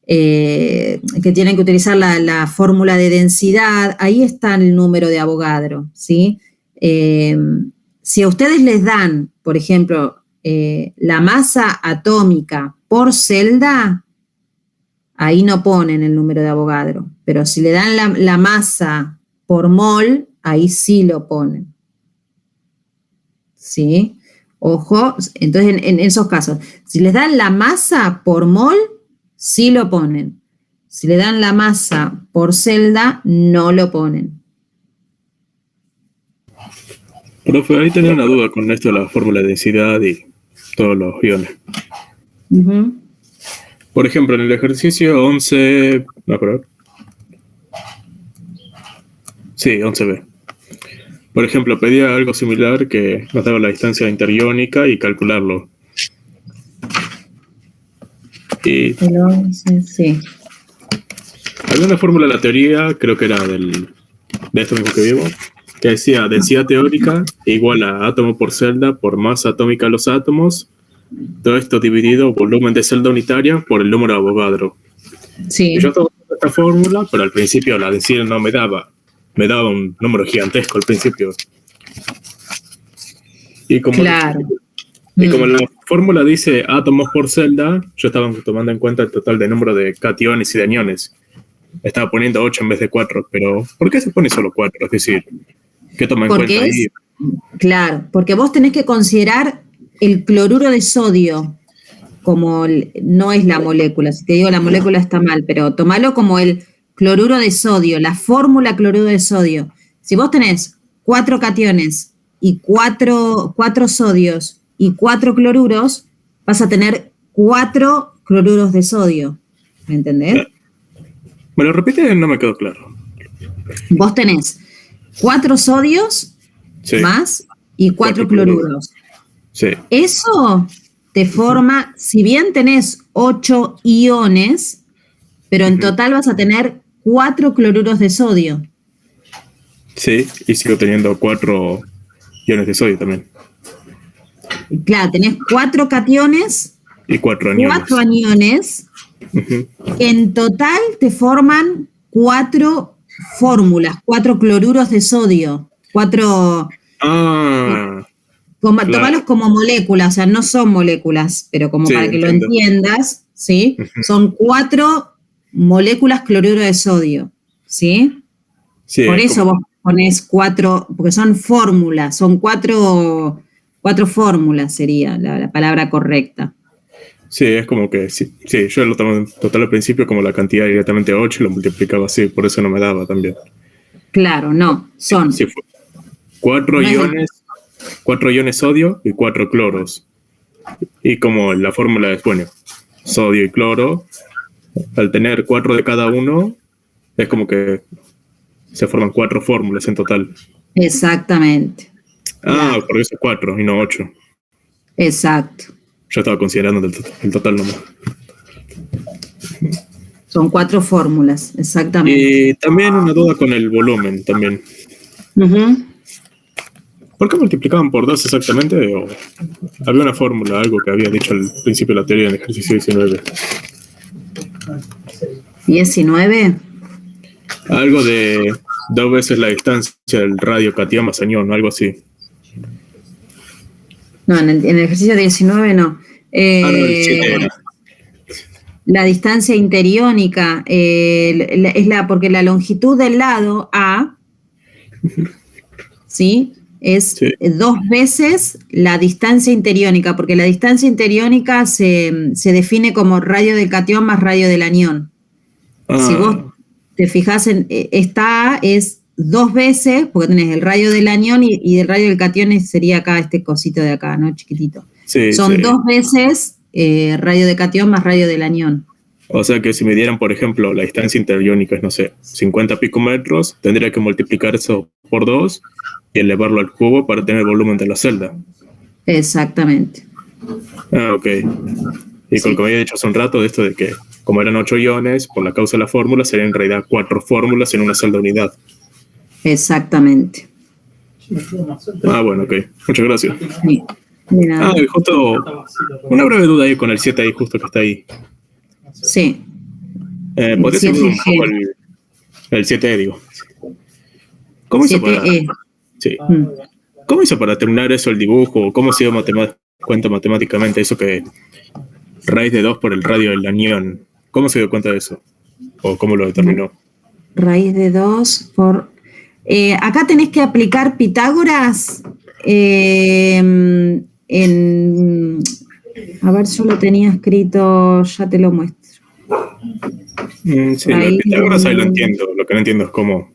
S1: que tienen que utilizar la fórmula de densidad, ahí está el número de Avogadro, ¿sí? Si a ustedes les dan, por ejemplo, la masa atómica por celda, ahí no ponen el número de Avogadro, pero si le dan la masa por mol, ahí sí lo ponen, ¿sí? Ojo, entonces en esos casos, si les dan la masa por mol, sí lo ponen. Si le dan la masa por celda, no lo ponen.
S4: Profe, ahí tenía una duda con esto de la fórmula de densidad y todos los iones.
S1: Uh-huh.
S4: Por ejemplo, en el ejercicio 11, ¿me acuerdo? Sí, 11b. Por ejemplo, pedía algo similar que nos daba la distancia interiónica y calcularlo. Y
S1: sí.
S4: había una fórmula de la teoría, creo que era de esto mismo que vivo, que decía densidad teórica igual a átomo por celda por masa atómica de los átomos, todo esto dividido volumen de celda unitaria por el número de Avogadro.
S1: Sí.
S4: Y yo estaba usando esta fórmula, pero al principio la densidad no me daba un número gigantesco al principio. Y como, como la fórmula dice átomos por celda, yo estaba tomando en cuenta el total de número de cationes y de aniones. Estaba poniendo 8 en vez de 4, pero ¿por qué se pone solo 4? Es decir, ¿qué toma en cuenta ahí?
S1: Claro, porque vos tenés que considerar el cloruro de sodio. no es la molécula, si te digo la molécula está mal, pero tomalo como el cloruro de sodio, la fórmula cloruro de sodio. Si vos tenés 4 cationes y 4 sodios y 4 cloruros, vas a tener 4 cloruros de sodio. ¿Me entendés?
S4: ¿Me lo repite? No me quedó claro.
S1: Vos tenés 4 sodios más y 4 cloruros.
S4: Sí.
S1: Eso te forma, si bien tenés 8 iones, pero en total vas a tener 4 cloruros de sodio.
S4: Sí, y sigo teniendo 4 iones de sodio también.
S1: Claro, tenés 4 cationes
S4: y 4 aniones.
S1: 4 aniones. En total te forman 4 fórmulas, 4 cloruros de sodio. 4...
S4: claro.
S1: Tomalos como moléculas, o sea, no son moléculas, pero como para que
S4: entiendo.
S1: lo entiendas, ¿sí? Son 4 moléculas cloruro de sodio, ¿sí?
S4: Sí,
S1: por eso vos ponés 4, porque son fórmulas, son 4 fórmulas sería la palabra correcta.
S4: Sí, es como que, sí, yo lo tomé en total al principio como la cantidad directamente 8 y lo multiplicaba así, por eso no me daba también.
S1: Claro, no, son...
S4: Sí, 4 iones, 4 iones sodio y 4 cloros. Y como la fórmula es, bueno, sodio y cloro, al tener 4 de cada uno, es como que se forman 4 fórmulas en total.
S1: Exactamente.
S4: Por eso 4 y no 8.
S1: Exacto.
S4: Yo estaba considerando el total nomás.
S1: Son 4 fórmulas, exactamente.
S4: Y también una duda con el volumen también. ¿Por qué multiplicaban por 2 exactamente? ¿O había una fórmula, algo que había dicho al principio de la teoría en ejercicio 19?
S1: ¿19?
S4: Algo de 2 veces la distancia del radio cation más anión, algo así.
S1: No, en el ejercicio 19 no.
S4: El 7 era.
S1: La distancia interiónica es porque la longitud del lado A, ¿sí? Es 2 veces la distancia interiónica, porque la distancia interiónica se define como radio del catión más radio del anión. Si vos te fijás en esta A es 2 veces, porque tenés el radio del anión y el radio del catión sería acá, este cosito de acá, ¿no? Chiquitito. Son 2 veces radio de catión más radio del anión.
S4: O sea que si me dieran, por ejemplo, la distancia interiónica es, no sé, 50 picometros, tendría que multiplicar eso por 2 y elevarlo al cubo para tener el volumen de la celda.
S1: Exactamente.
S4: Ok. Y con lo que me había dicho hace un rato, de esto de que como eran 8 iones, por la causa de la fórmula, serían en realidad 4 fórmulas en una celda unidad.
S1: Exactamente.
S4: Bueno, ok. Muchas gracias.
S1: Sí.
S4: Y justo una breve duda ahí con el 7 ahí, justo que está ahí.
S1: Sí.
S4: ¿Podrías decir un poco el 7E, digo? ¿Cómo hizo para...? Sí. ¿Cómo hizo para terminar eso el dibujo? ¿Cómo se dio cuenta matemáticamente eso que raíz de 2 por el radio del anión? ¿Cómo se dio cuenta de eso? ¿O cómo lo determinó?
S1: Raíz de 2 por... acá tenés que aplicar Pitágoras a ver, yo lo tenía escrito, ya te lo muestro.
S4: Sí, lo de Pitágoras ahí lo entiendo. Lo que no entiendo es cómo,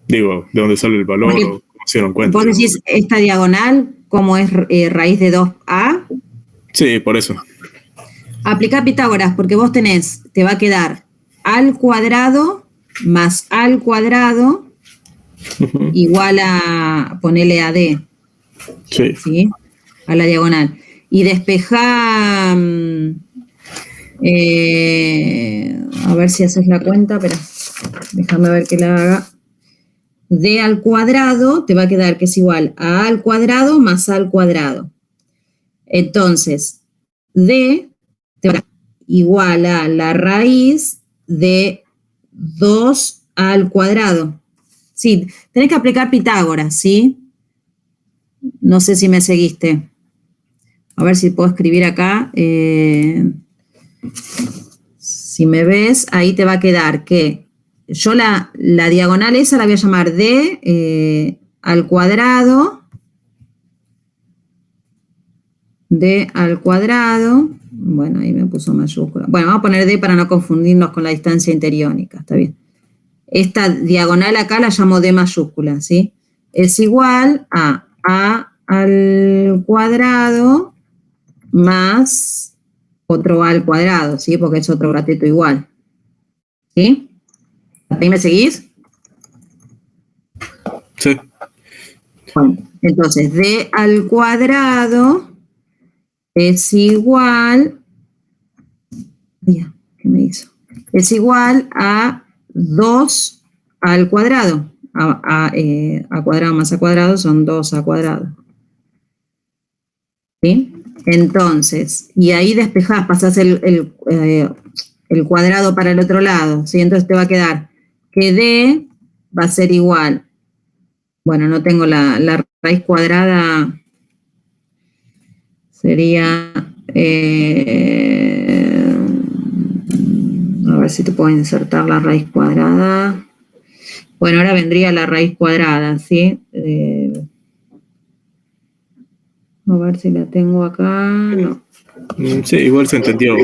S4: digo, de dónde sale el valor o cómo se dieron cuenta.
S1: ¿Vos decís esta diagonal, cómo es raíz de 2A?
S4: Sí, por eso.
S1: Aplicar Pitágoras, porque vos te va a quedar al cuadrado más al cuadrado igual a, ponele a D. ¿Sí? A la diagonal. Y despejá, a ver si haces la cuenta, pero déjame ver que la haga. D al cuadrado te va a quedar que es igual a al cuadrado más a al cuadrado. Entonces, D te va a igual a la raíz de 2 al cuadrado. Sí, tenés que aplicar Pitágoras, ¿sí? No sé si me seguiste. A ver si puedo escribir acá. Si me ves, ahí te va a quedar que yo la diagonal esa la voy a llamar D al cuadrado. D al cuadrado Bueno, ahí me puso mayúscula. Bueno, vamos a poner D para no confundirnos con la distancia interiónica, está bien. Esta diagonal acá la llamo D mayúscula, ¿sí? Es igual a al cuadrado más otro A al cuadrado, ¿sí? Porque es otro cateto igual. ¿Sí? ¿Ahí me seguís?
S4: Sí.
S1: Bueno, entonces D al cuadrado es igual, ya, ¿qué me hizo? Es igual a 2 al cuadrado. A cuadrado más a cuadrado son 2 a cuadrado. ¿Sí? Entonces, y ahí despejás, pasás el cuadrado para el otro lado, ¿sí? Entonces te va a quedar que D va a ser igual, bueno, no tengo la raíz cuadrada, sería, a ver si te puedo insertar la raíz cuadrada. Bueno, ahora vendría la raíz cuadrada, ¿sí? A ver si la tengo acá, no.
S4: Sí, igual se entendió.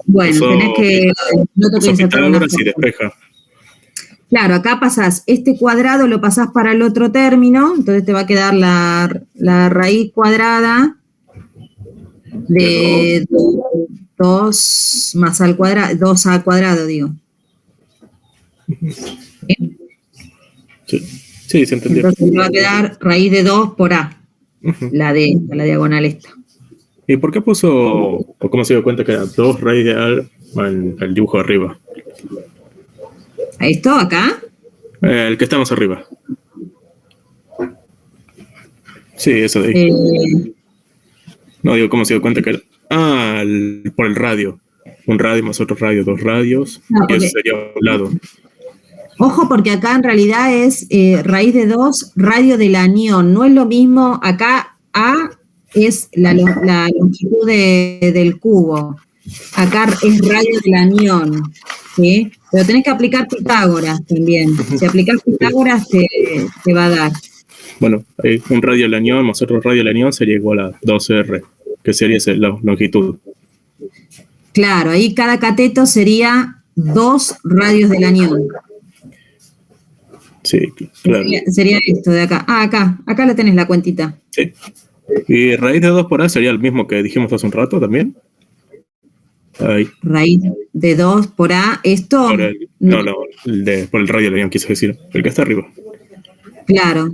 S1: Bueno, tenés que... No te
S4: usó Pitágoras y despeja.
S1: Claro, acá pasás, este cuadrado lo pasás para el otro término, entonces te va a quedar la raíz cuadrada de 2 más al cuadrado, 2 al cuadrado, digo.
S4: Sí, se entendió.
S1: Entonces te va a quedar raíz de 2 por A, la diagonal esta.
S4: ¿Y por qué puso, o cómo se dio cuenta que era 2 raíz de A en el dibujo de arriba?
S1: ¿Esto acá?
S4: El que está más arriba. Sí, eso de ahí. No, digo, ¿cómo se dio cuenta que era? Por el radio. Un radio más otro radio, 2 radios.
S1: No,
S4: y eso sería un lado.
S1: Ojo, porque acá en realidad es raíz de 2, radio del anión. No es lo mismo, acá A es la longitud del cubo. Acá es radio del anión, ¿sí? Pero tenés que aplicar Pitágoras también. Si aplicás Pitágoras te va a dar.
S4: Bueno, un radio del anión más otro radio del anión sería igual a 2R, que sería la longitud.
S1: Claro, ahí cada cateto sería 2 radios del anión.
S4: Sí, claro.
S1: Sería esto de acá. Acá la tenés la cuentita.
S4: Sí. ¿Y raíz de 2 por A sería el mismo que dijimos hace un rato también? Ahí.
S1: Raíz de 2 por A, esto...
S4: Por el radio del anión quise decir, el que está arriba.
S1: Claro.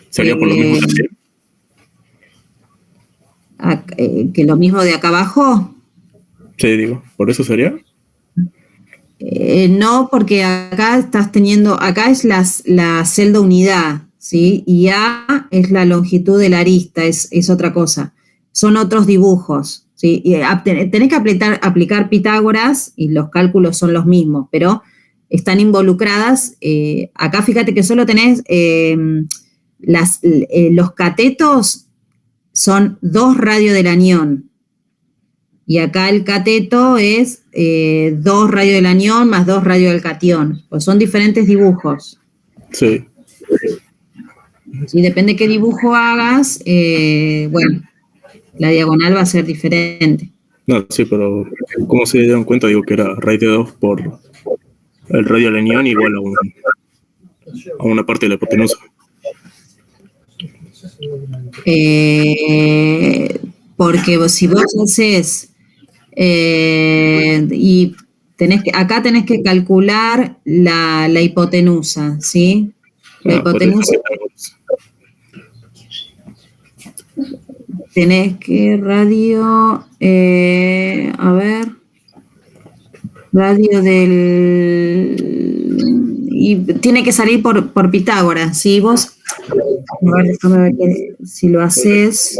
S4: ¿Sería por lo mismo también?
S1: ¿Que lo mismo de acá abajo?
S4: Sí, digo, ¿por eso sería?
S1: No, porque acá estás teniendo, acá es la celda unidad, ¿sí? Y A es la longitud de la arista, es otra cosa. Son otros dibujos, ¿sí? Y tenés que aplicar Pitágoras y los cálculos son los mismos, pero están involucradas. Acá fíjate que solo tenés los catetos son 2 radios del anión. Y acá el cateto es 2 radios del anión más 2 radios del catión. Pues son diferentes dibujos.
S4: Sí.
S1: Y depende qué dibujo hagas, bueno, la diagonal va a ser diferente.
S4: No, sí, pero ¿cómo se dieron cuenta? Digo que era raíz de 2 por el radio del anión igual a una parte de la hipotenusa.
S1: Porque si vos haces y acá tenés que calcular la hipotenusa, ¿sí? La hipotenusa. Tenés que radio, a ver, radio y tiene que salir por Pitágoras, ¿sí? Vos, a ver, déjame ver si lo haces.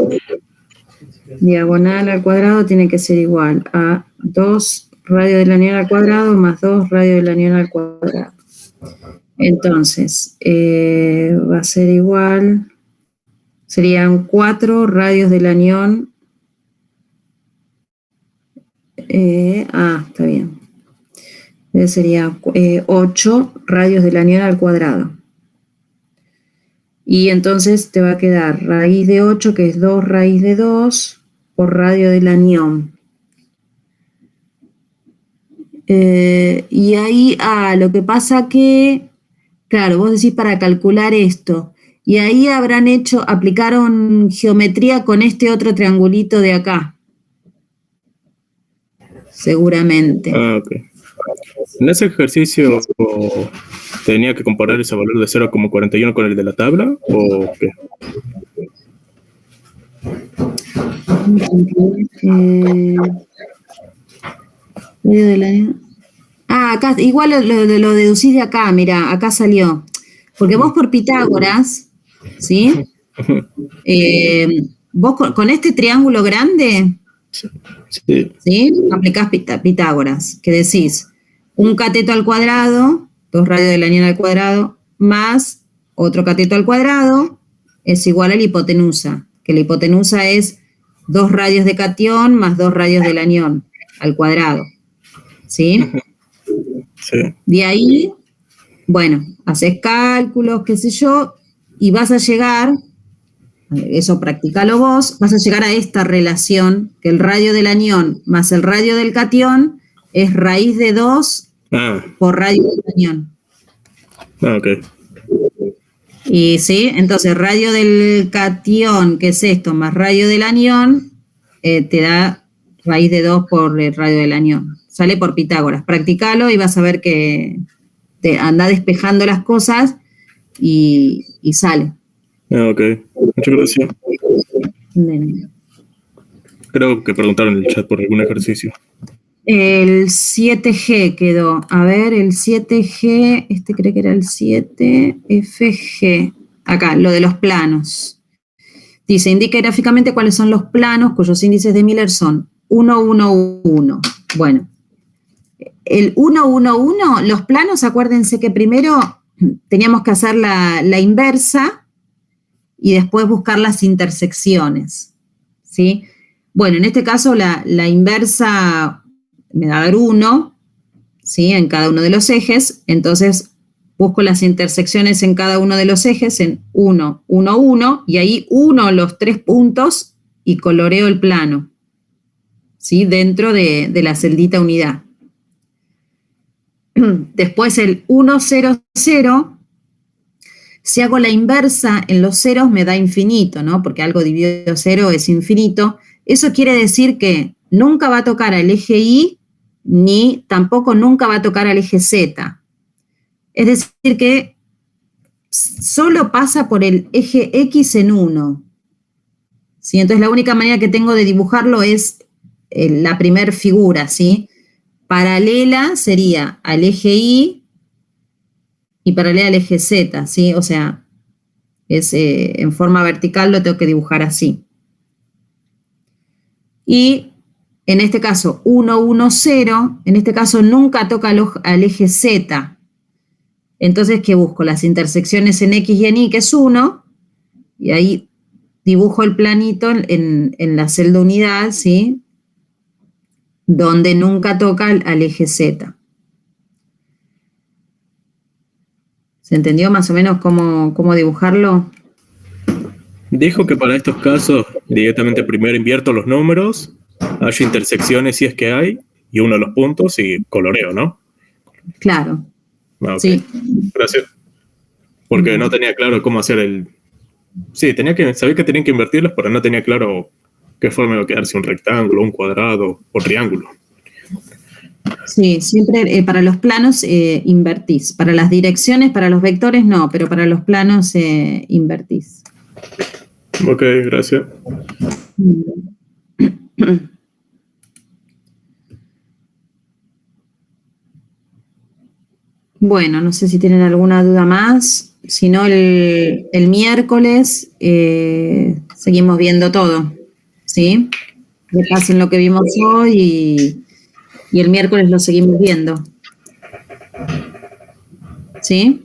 S1: Diagonal al cuadrado tiene que ser igual a 2 radios del anión al cuadrado más 2 radios del anión al cuadrado. Entonces, va a ser igual, serían 4 radios del anión. Está bien. Entonces sería 8 radios del anión al cuadrado. Y entonces te va a quedar raíz de 8, que es 2 raíz de 2, por radio del anión. Y ahí, lo que pasa que, claro, vos decís para calcular esto, y ahí aplicaron geometría con este otro triangulito de acá, seguramente.
S4: Ok. En ese ejercicio tenía que comparar ese valor de 0,41 con el de la tabla, ¿o qué?
S1: Acá, igual lo deducís de acá, mira, acá salió. Porque vos por Pitágoras, ¿sí? Vos con este triángulo grande,
S4: Sí.
S1: ¿sí? Aplicás Pitágoras, que decís un cateto al cuadrado, 2 radios del anión al cuadrado, más otro cateto al cuadrado, es igual a la hipotenusa, que la hipotenusa es 2 radios de catión más 2 radios del anión al cuadrado, ¿sí?
S4: Sí.
S1: De ahí, bueno, haces cálculos, qué sé yo, y vas a llegar, eso practicalo vos, vas a llegar a esta relación, que el radio del anión más el radio del catión es raíz de 2 por radio del anión.
S4: Ok.
S1: Y sí, entonces radio del catión, que es esto, más radio del anión, te da raíz de 2 por el radio del anión. Sale por Pitágoras. Practicalo y vas a ver que te anda despejando las cosas y sale.
S4: Ok, muchas gracias. Creo que preguntaron en el chat por algún ejercicio.
S1: El 7G quedó. A ver, el 7G, creo que era el 7FG. Acá, lo de los planos. Dice, indique gráficamente cuáles son los planos cuyos índices de Miller son 1, 1, 1. Bueno, el 1, 1, 1, los planos, acuérdense que primero teníamos que hacer la inversa y después buscar las intersecciones, ¿sí? Bueno, en este caso la inversa me va a dar 1, ¿sí? En cada uno de los ejes, entonces busco las intersecciones en cada uno de los ejes en 1, 1, 1, y ahí uno los 3 puntos y coloreo el plano, ¿sí? Dentro de la celdita unidad. Después el 1, 0, 0, si hago la inversa en los ceros me da infinito, ¿no? Porque algo dividido 0 es infinito. Eso quiere decir que nunca va a tocar al eje Y, ni tampoco nunca va a tocar al eje Z. Es decir que solo pasa por el eje X en 1. ¿Sí? Entonces la única manera que tengo de dibujarlo es la primer figura, ¿sí? Paralela sería al eje Y y paralela al eje Z, ¿sí? O sea, en forma vertical lo tengo que dibujar así. Y en este caso 1, 1, 0, en este caso nunca toca al eje Z. Entonces, ¿qué busco? Las intersecciones en X y en Y, que es 1, y ahí dibujo el planito en la celda unidad, ¿sí? Donde nunca toca al eje Z. ¿Se entendió más o menos cómo dibujarlo?
S4: Dijo que para estos casos directamente primero invierto los números, hay intersecciones si es que hay, y uno de los puntos y coloreo, ¿no?
S1: Claro.
S4: Okay.
S1: Sí.
S4: Gracias. Porque no tenía claro cómo hacer el... Sí, sabía que tenía que invertirlos, pero no tenía claro qué forma iba a quedar, si un rectángulo, un cuadrado o triángulo.
S1: Sí, siempre para los planos invertís. Para las direcciones, para los vectores no, pero para los planos invertís.
S4: Ok, gracias.
S1: Bueno, no sé si tienen alguna duda más. Si no, el miércoles seguimos viendo todo, ¿sí? Repasen lo que vimos hoy y el miércoles lo seguimos viendo. ¿Sí?